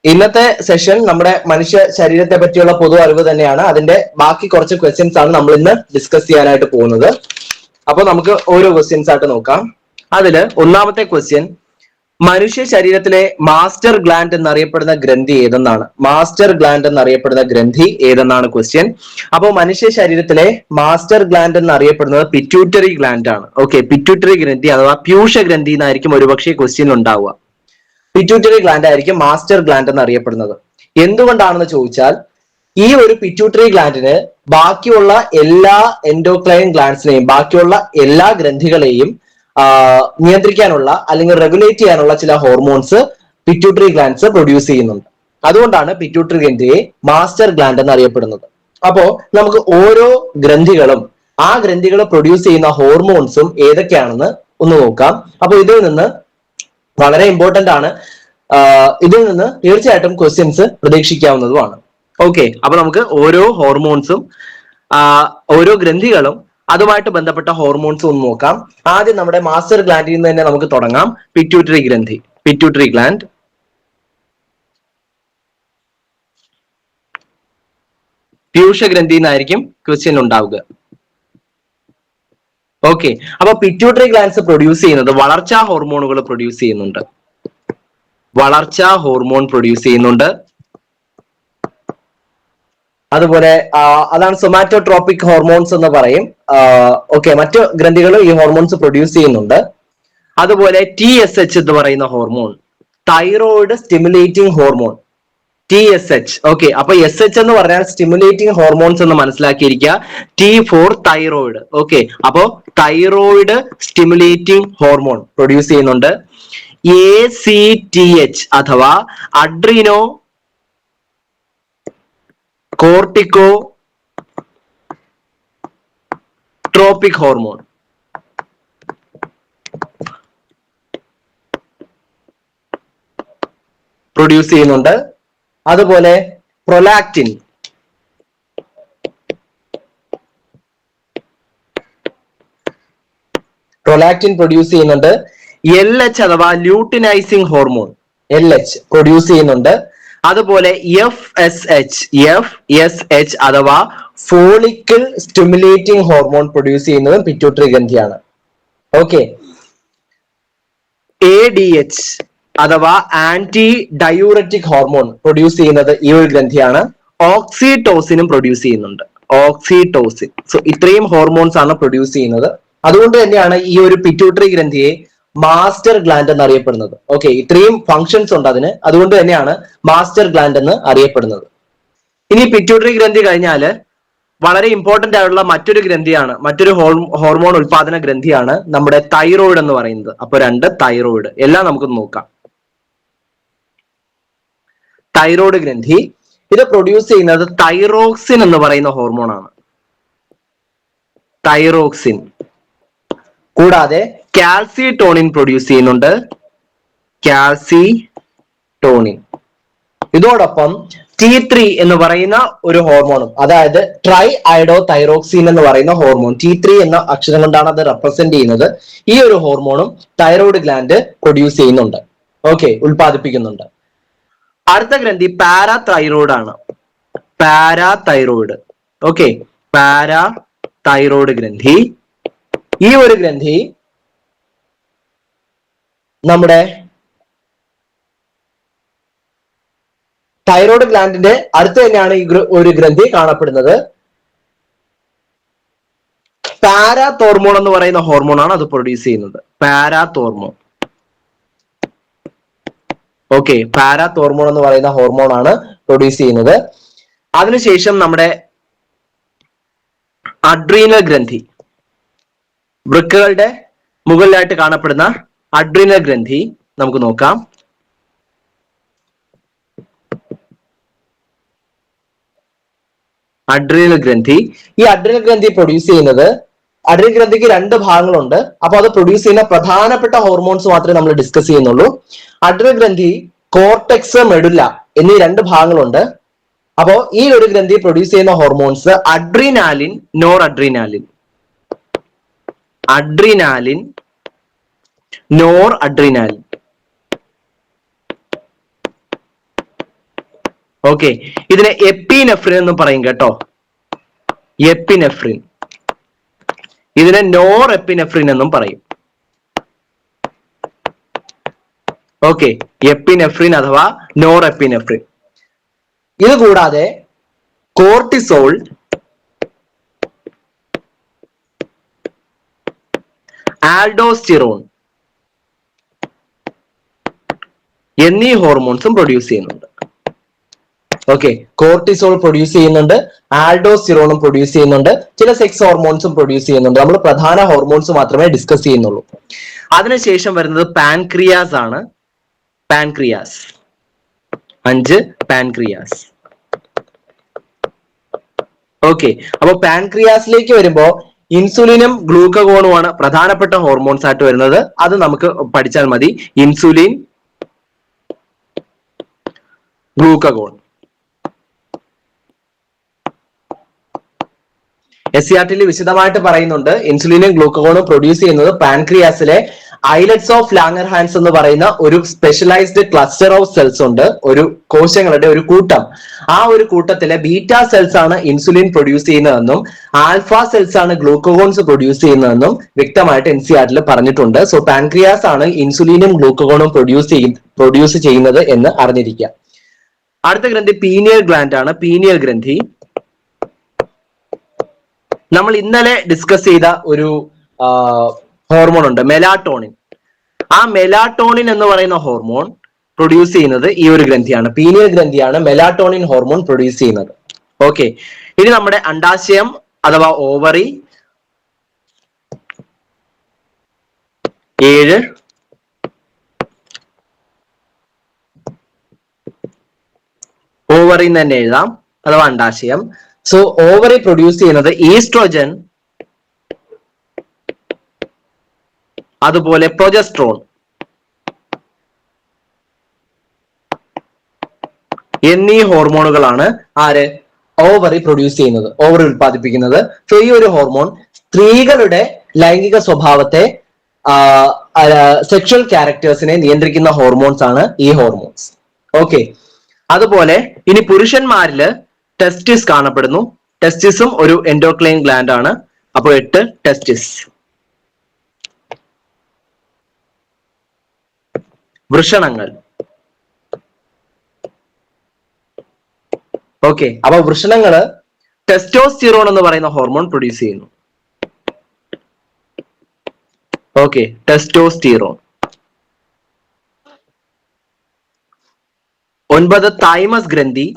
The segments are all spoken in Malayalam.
ഇന്നത്തെ സെഷൻ നമ്മുടെ മനുഷ്യ ശരീരത്തെ പറ്റിയുള്ള പൊതു അറിവ് തന്നെയാണ്. അതിന്റെ ബാക്കി കുറച്ച് ക്വസ്റ്റ്യൻസ് ആണ് നമ്മൾ ഇന്ന് ഡിസ്കസ് ചെയ്യാനായിട്ട് പോകുന്നത്. അപ്പൊ നമുക്ക് ഓരോ ക്വസ്റ്റ്യൻസ് ആയിട്ട് നോക്കാം. അതില് ഒന്നാമത്തെ ക്വസ്റ്റ്യൻ, മനുഷ്യ ശരീരത്തിലെ മാസ്റ്റർ ഗ്ലാൻഡ് എന്നറിയപ്പെടുന്ന ഗ്രന്ഥി ഏതെന്നാണ്. മാസ്റ്റർ ഗ്ലാൻഡ് എന്നറിയപ്പെടുന്ന ഗ്രന്ഥി ഏതെന്നാണ് ക്വസ്റ്റ്യൻ. അപ്പോൾ മനുഷ്യ ശരീരത്തിലെ മാസ്റ്റർ ഗ്ലാൻഡ് എന്നറിയപ്പെടുന്നത് പിറ്റ്യൂട്ടറി ഗ്ലാൻഡ് ആണ്. ഓക്കെ, പിറ്റ്യൂട്ടറി ഗ്രന്ഥി അഥവാ പ്യൂഷ ഗ്രന്ഥി എന്നായിരിക്കും ഒരുപക്ഷെ ക്വസ്റ്റ്യൻ ഉണ്ടാവുക. പിറ്റ്യൂട്ടറി ഗ്ലാൻഡ് ആയിരിക്കും മാസ്റ്റർ ഗ്ലാൻഡ് എന്നറിയപ്പെടുന്നത്. എന്തുകൊണ്ടാണെന്ന് ചോദിച്ചാൽ, ഈ ഒരു പിറ്റ്യൂട്ടറി ഗ്ലാൻഡിന് ബാക്കിയുള്ള എല്ലാ എൻഡോക്രൈൻ ഗ്ലാൻഡ്സിനെയും ബാക്കിയുള്ള എല്ലാ ഗ്രന്ഥികളെയും നിയന്ത്രിക്കാനുള്ള അല്ലെങ്കിൽ റെഗുലേറ്റ് ചെയ്യാനുള്ള ചില ഹോർമോൺസ് പിറ്റ്യൂട്ടറി ഗ്ലാൻഡ്സ് പ്രൊഡ്യൂസ് ചെയ്യുന്നുണ്ട്. അതുകൊണ്ടാണ് പിറ്റ്യൂട്ടറി ഗ്രന്ഥിയെ മാസ്റ്റർ ഗ്ലാൻഡ് എന്നറിയപ്പെടുന്നത്. അപ്പോ നമുക്ക് ഓരോ ഗ്രന്ഥികളും ആ ഗ്രന്ഥികൾ പ്രൊഡ്യൂസ് ചെയ്യുന്ന ഹോർമോൺസും ഏതൊക്കെയാണെന്ന് ഒന്ന് നോക്കാം. അപ്പൊ ഇതിൽ നിന്ന് വളരെ ഇമ്പോർട്ടന്റ് ആണ്. ഇതിൽ നിന്ന് തീർച്ചയായിട്ടും ക്വസ്റ്റ്യൻസ് പ്രതീക്ഷിക്കാവുന്നതുമാണ്. ഓക്കെ, അപ്പൊ നമുക്ക് ഓരോ ഹോർമോൺസും ഓരോ ഗ്രന്ഥികളും അതുമായിട്ട് ബന്ധപ്പെട്ട ഹോർമോൺസും ഒന്ന് നോക്കാം. ആദ്യം നമ്മുടെ മാസ്റ്റർ ഗ്ലാൻഡിൽ നിന്ന് തന്നെ നമുക്ക് തുടങ്ങാം. പിറ്റ്യൂട്ടറി ഗ്രന്ഥി, പിറ്റ്യൂട്ടറി ഗ്ലാൻഡ്. പ്യൂഷ ഗ്രന്ഥി എന്നായിരിക്കും ക്വസ്റ്റ്യൻ ഉണ്ടാവുക. ഓക്കെ, അപ്പൊ പിറ്റ്യൂട്ടറി ഗ്ലാൻഡ്സ് പ്രൊഡ്യൂസ് ചെയ്യുന്നത് വളർച്ചാ ഹോർമോണുകൾ പ്രൊഡ്യൂസ് ചെയ്യുന്നുണ്ട്. വളർച്ചാ ഹോർമോൺ പ്രൊഡ്യൂസ് ചെയ്യുന്നുണ്ട്. അതുപോലെ അതാണ് സൊമാറ്റോട്രോപിക് ഹോർമോൺസ് എന്ന് പറയും. ഓക്കെ, മറ്റു ഗ്രന്ഥികളും ഈ ഹോർമോൺസ് പ്രൊഡ്യൂസ് ചെയ്യുന്നുണ്ട്. അതുപോലെ TSH എന്ന് പറയുന്ന hormone, thyroid stimulating hormone, TSH. Okay, അപ്പൊ SH എന്ന് പറഞ്ഞാൽ സ്റ്റിമുലേറ്റിംഗ് ഹോർമോൺസ് എന്ന് മനസ്സിലാക്കിയിരിക്കുക. T for thyroid. ഓക്കെ, അപ്പോ തൈറോയിഡ് സ്റ്റിമുലേറ്റിംഗ് ഹോർമോൺ പ്രൊഡ്യൂസ് ചെയ്യുന്നുണ്ട്. ACTH അഥവാ adrenocorticotropic hormone produce ചെയ്യുന്നുണ്ട്. അതുപോലെ പ്രൊലാക്റ്റിൻ, പ്രൊഡ്യൂസ് ചെയ്യുന്നുണ്ട്. LH അഥവാ ലൂട്ടിനൈസിംഗ് ഹോർമോൺ, LH പ്രൊഡ്യൂസ് ചെയ്യുന്നുണ്ട്. അതുപോലെ FSH അഥവാ ഫോളിക്കിൾ സ്റ്റിമുലേറ്റിംഗ് ഹോർമോൺ പ്രൊഡ്യൂസ് ചെയ്യുന്നതും പിറ്റ്യൂട്ടറി ഗ്രന്ഥിയാണ്. ഓക്കെ, ADH അഥവാ ആന്റി ഡയൂററ്റിക് ഹോർമോൺ പ്രൊഡ്യൂസ് ചെയ്യുന്നത് ഈ ഒരു ഗ്രന്ഥിയാണ്. ഓക്സിറ്റോസിനും പ്രൊഡ്യൂസ് ചെയ്യുന്നുണ്ട്, ഓക്സിറ്റോസിൻ. സോ ഇത്രയും ഹോർമോൺസ് ആണ് പ്രൊഡ്യൂസ് ചെയ്യുന്നത്. അതുകൊണ്ട് തന്നെയാണ് ഈ ഒരു പിറ്റ്യൂട്ടറി ഗ്രന്ഥിയെ മാസ്റ്റർ ഗ്ലാൻഡ് എന്ന് അറിയപ്പെടുന്നത്. ഓക്കെ, ഇത്രയും ഫങ്ഷൻസ് ഉണ്ട് അതിന്, അതുകൊണ്ട് തന്നെയാണ് മാസ്റ്റർ ഗ്ലാൻഡ് എന്ന് അറിയപ്പെടുന്നത്. ഇനി പിറ്റ്യൂട്ടറി ഗ്രന്ഥി കഴിഞ്ഞാല് വളരെ ഇമ്പോർട്ടന്റ് ആയിട്ടുള്ള മറ്റൊരു ഗ്രന്ഥിയാണ്, മറ്റൊരു ഹോർമോൺ ഉൽപാദന ഗ്രന്ഥിയാണ് നമ്മുടെ തൈറോയിഡ് എന്ന് പറയുന്നത്. അപ്പൊ രണ്ട് തൈറോയിഡ് എല്ലാം നമുക്ക് നോക്കാം. തൈറോയിഡ് ഗ്രന്ഥി ഇത് പ്രൊഡ്യൂസ് ചെയ്യുന്നത് തൈറോക്സിൻ എന്ന് പറയുന്ന ഹോർമോൺ ആണ്. തൈറോക്സിൻ. കൂടാതെ കാൽസിട്ടോണിൻ പ്രൊഡ്യൂസ് ചെയ്യുന്നുണ്ട്, കാൽസിട്ടോണിൻ. ഇതോടൊപ്പം T3 എന്ന് പറയുന്ന ഒരു ഹോർമോണും, അതായത് ട്രൈ അയഡോ തൈറോക്സിൻ എന്ന് പറയുന്ന ഹോർമോൺ, T3 എന്ന അക്ഷരം കൊണ്ടാണ് അത് റെപ്രസെന്റ് ചെയ്യുന്നത്. ഈ ഒരു ഹോർമോണും തൈറോയിഡ് ഗ്ലാൻഡ് പ്രൊഡ്യൂസ് ചെയ്യുന്നുണ്ട്. ഓക്കെ, ഉൽപ്പാദിപ്പിക്കുന്നുണ്ട്. അടുത്ത ഗ്രന്ഥി പാരാതൈറോയിഡ് ആണ്. പാരാതൈറോയിഡ്. ഓക്കെ, പാരാതൈറോയിഡ് ഗ്രന്ഥി. ഈ ഒരു ഗ്രന്ഥി നമ്മുടെ തൈറോയിഡ് ഗ്ലാൻഡിന്റെ അടുത്ത് തന്നെയാണ് ഈ ഒരു ഗ്രന്ഥി കാണപ്പെടുന്നത്. പാരാതോർമോൺ എന്ന് പറയുന്ന ഹോർമോൺ ആണ് അത് പ്രൊഡ്യൂസ് ചെയ്യുന്നത്. പാരാതോർമോൺ. ഓക്കെ, പാരാതോർമോൺ എന്ന് പറയുന്ന ഹോർമോൺ ആണ് പ്രൊഡ്യൂസ് ചെയ്യുന്നത്. അതിനുശേഷം നമ്മുടെ അഡ്രീനൽ ഗ്രന്ഥി, വൃക്കകളുടെ മുകളിലായിട്ട് കാണപ്പെടുന്ന അഡ്രീനൽ ഗ്രന്ഥി നമുക്ക് നോക്കാം. അഡ്രീനൽ ഗ്രന്ഥി. ഈ അഡ്രീനൽ ഗ്രന്ഥി പ്രൊഡ്യൂസ് ചെയ്യുന്നത്, അഡ്രീനൽ ഗ്രന്ഥിക്ക് രണ്ട് ഭാഗങ്ങളുണ്ട്. അപ്പൊ അത് പ്രൊഡ്യൂസ് ചെയ്യുന്ന പ്രധാനപ്പെട്ട ഹോർമോൺസ് മാത്രമേ നമ്മൾ ഡിസ്കസ് ചെയ്യുന്നുള്ളൂ. അഡ്രീനൽ ഗ്രന്ഥി, കോർട്ടെക്സ്, മെഡുല്ല എന്നീ രണ്ട് ഭാഗങ്ങളുണ്ട്. അപ്പോ ഈ ഒരു ഗ്രന്ഥി പ്രൊഡ്യൂസ് ചെയ്യുന്ന hormones adrenaline, nor adrenaline. Adrenaline, nor adrenaline. Okay, ഇതിനെ എപ്പിനെഫ്രിൻ എന്ന് പറയും കേട്ടോ, എപ്പിനെഫ്രിൻ. ഇതിനെ നോർ എപ്പിനെഫ്രിൻ എന്നും പറയും. ഓക്കെ, എപ്പിനെഫ്രിൻ അഥവാ നോർ എപ്പിനെഫ്രിൻ. ഇത് കൂടാതെ കോർട്ടിസോൾ, ആൽഡോസ്റ്റിറോൺ എന്നീ ഹോർമോൺസും പ്രൊഡ്യൂസ് ചെയ്യുന്നുണ്ട്. ഓക്കെ, കോർട്ടിസോൾ പ്രൊഡ്യൂസ് ചെയ്യുന്നുണ്ട്, ആൽഡോസ്റ്റിറോണും പ്രൊഡ്യൂസ് ചെയ്യുന്നുണ്ട്, ചില സെക്സ് ഹോർമോൺസും പ്രൊഡ്യൂസ് ചെയ്യുന്നുണ്ട്. നമ്മൾ പ്രധാന ഹോർമോൺസ് മാത്രമേ ഡിസ്കസ് ചെയ്യുന്നുള്ളൂ. അതിനുശേഷം വരുന്നത് പാൻക്രിയാസ് ആണ്. Pancreas 5 pancreas. ഓക്കെ, അപ്പൊ പാൻക്രിയാസിലേക്ക് വരുമ്പോ ഇൻസുലിനും ഗ്ലൂക്കഗോണുമാണ് പ്രധാനപ്പെട്ട ഹോർമോൺസ് ആയിട്ട് വരുന്നത്. അത് നമുക്ക് പഠിച്ചാൽ മതി. Insulin, glucagon. SCRT വിശദമായിട്ട് പറയുന്നുണ്ട്. ഇൻസുലിനും ഗ്ലൂക്കഗോണും പ്രൊഡ്യൂസ് ചെയ്യുന്നത് പാൻക്രിയാസിലെ ഐലറ്റ്സ് ഓഫ് ലാംഗർഹാൻസ് എന്ന് പറയുന്ന ഒരു സ്പെഷ്യലൈസ്ഡ് ക്ലസ്റ്റർ ഓഫ് സെൽസ് ഉണ്ട്, ഒരു കോശങ്ങളുടെ ഒരു കൂട്ടം. ആ ഒരു കൂട്ടത്തിലെ ബീറ്റ സെൽസ് ആണ് ഇൻസുലിൻ പ്രൊഡ്യൂസ് ചെയ്യുന്നതെന്നും ആൽഫ സെൽസ് ആണ് ഗ്ലൂക്കഗോൺസ് പ്രൊഡ്യൂസ് ചെയ്യുന്നതെന്നും വ്യക്തമായിട്ട് NCERT പറഞ്ഞിട്ടുണ്ട്. സോ പാൻക്രിയാസ് ആണ് ഇൻസുലിനും ഗ്ലൂക്കഗോണും പ്രൊഡ്യൂസ് ചെയ്യുന്നത് എന്ന് അറിഞ്ഞിരിക്കുക. അടുത്ത ഗ്രന്ഥി പീനിയൽ ഗ്ലാൻഡ് ആണ്. പീനിയൽ ഗ്രന്ഥി നമ്മൾ ഇന്നലെ ഡിസ്കസ് ചെയ്ത ഒരു ഹോർമോൺ ഉണ്ട്, മെലാറ്റോണിൻ. ആ മെലാറ്റോണിൻ എന്ന് പറയുന്ന ഹോർമോൺ പ്രൊഡ്യൂസ് ചെയ്യുന്നത് ഈ ഒരു ഗ്രന്ഥിയാണ്, പീനിയൽ ഗ്രന്ഥിയാണ് മെലാറ്റോണിൻ ഹോർമോൺ പ്രൊഡ്യൂസ് ചെയ്യുന്നത്. ഓക്കെ, ഇനി നമ്മുടെ അണ്ടാശയം അഥവാ ഓവറി, 7 ഓവറി തന്നെ എഴുതാം, അഥവാ അണ്ടാശയം. സോ ഓവറി പ്രൊഡ്യൂസ് ചെയ്യുന്നത് ഈസ്ട്രോജൻ, അതുപോലെ പ്രൊജസ്ട്രോൺ എന്നീ ഹോർമോണുകളാണ് ആര് ഓവറി പ്രൊഡ്യൂസ് ചെയ്യുന്നത്, ഓവറി ഉത്പാദിപ്പിക്കുന്നത്. സോ ഈ ഒരു ഹോർമോൺ സ്ത്രീകളുടെ ലൈംഗിക സ്വഭാവത്തെ, സെക്ഷൽ ക്യാരക്ടേഴ്സിനെ നിയന്ത്രിക്കുന്ന ഹോർമോൺസ് ആണ് ഈ ഹോർമോൺസ്. ഓക്കെ, അതുപോലെ ഇനി പുരുഷന്മാരില് ടെസ്റ്റിസ് കാണപ്പെടുന്നു. ടെസ്റ്റിസും ഒരു എൻഡോക്രൈൻ ഗ്ലാൻഡ് ആണ്. അപ്പോൾ 8 ടെസ്റ്റിസ്. വൃഷണങ്ങൾ. ഓക്കെ, അപ്പൊ വൃഷണങ്ങള് ടെസ്റ്റോസ്റ്റിറോൺ എന്ന് പറയുന്ന ഹോർമോൺ പ്രൊഡ്യൂസ് ചെയ്യുന്നു. Okay, testosterone. 9 തൈമസ് ഗ്രന്ഥി.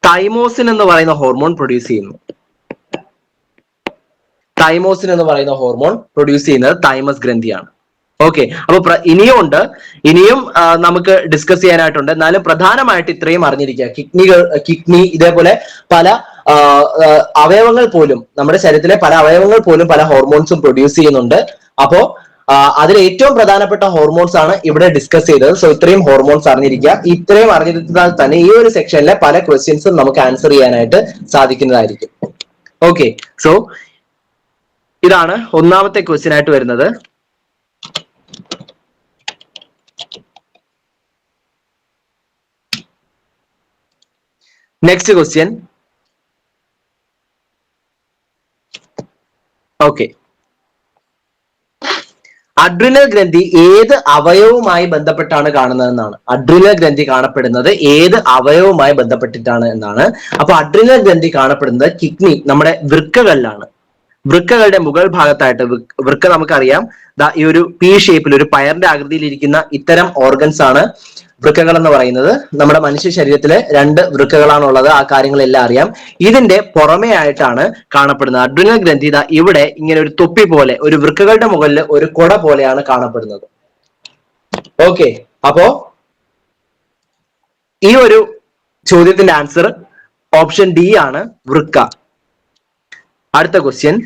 തൈമോസിൻ എന്ന് പറയുന്ന ഹോർമോൺ പ്രൊഡ്യൂസ് ചെയ്യുന്നു. തൈമോസിൻ എന്ന് പറയുന്ന ഹോർമോൺ പ്രൊഡ്യൂസ് ചെയ്യുന്നത് തൈമസ് ഗ്രന്ഥിയാണ്. ഓക്കെ, അപ്പൊ ഇനിയും നമുക്ക് ഡിസ്കസ് ചെയ്യാനായിട്ടുണ്ട്. എന്നാലും പ്രധാനമായിട്ട് ഇത്രയും അറിഞ്ഞിരിക്കുക. കിഡ്നി ഇതേപോലെ പല അവയവങ്ങൾ പോലും, നമ്മുടെ ശരീരത്തിലെ പല അവയവങ്ങൾ പോലും പല ഹോർമോൺസും പ്രൊഡ്യൂസ് ചെയ്യുന്നുണ്ട്. അപ്പോ അതിൽ ഏറ്റവും പ്രധാനപ്പെട്ട ഹോർമോൺസ് ആണ് ഇവിടെ ഡിസ്കസ് ചെയ്തത്. സോ ഇത്രയും ഹോർമോൺസ് അറിഞ്ഞിരിക്കുക. ഇത്രയും അറിഞ്ഞിരുന്നാൽ തന്നെ ഈ ഒരു സെക്ഷനിലെ പല ക്വസ്റ്റ്യൻസും നമുക്ക് ആൻസർ ചെയ്യാനായിട്ട് സാധിക്കുന്നതായിരിക്കും. ഓക്കെ, സോ ഇതാണ് ഒന്നാമത്തെ ക്വസ്റ്റ്യൻ ആയിട്ട് വരുന്നത്. Next question. ഓക്കെ, അഡ്രിനൽ ഗ്രന്ഥി ഏത് അവയവുമായി ബന്ധപ്പെട്ടാണ് കാണുന്നതെന്നാണ്. അഡ്രിനൽ ഗ്രന്ഥി കാണപ്പെടുന്നത് ഏത് അവയവുമായി ബന്ധപ്പെട്ടിട്ടാണ് എന്നാണ്. അപ്പൊ അഡ്രിനൽ ഗ്രന്ഥി കാണപ്പെടുന്നത് കിഡ്നി, നമ്മുടെ വൃക്കകളിലാണ്. വൃക്കകളുടെ മുകൾ ഭാഗത്തായിട്ട്, വൃക്ക നമുക്കറിയാം ഈ ഒരു പി ഷേപ്പിൽ ഒരു പയറിന്റെ ആകൃതിയിൽ ഇരിക്കുന്ന ഇത്തരം ഓർഗൻസ് ആണ് വൃക്കകൾ എന്ന് പറയുന്നത്. നമ്മുടെ മനുഷ്യ ശരീരത്തിലെ 2 വൃക്കകളാണുള്ളത്. ആ കാര്യങ്ങളെല്ലാം അറിയാം. ഇതിന്റെ പുറമേ ആയിട്ടാണ് കാണപ്പെടുന്നത് അഡ്രിനൽ ഗ്രന്ഥി. ഇവിടെ ഇങ്ങനെ ഒരു തൊപ്പി പോലെ, ഒരു വൃക്കകളുടെ മുകളിൽ ഒരു കുട പോലെയാണ് കാണപ്പെടുന്നത്. ഓക്കെ, അപ്പോ ഈ ഒരു ചോദ്യത്തിന്റെ ആൻസർ ഓപ്ഷൻ ഡി ആണ്, വൃക്ക. അടുത്ത ക്വസ്റ്റ്യൻ.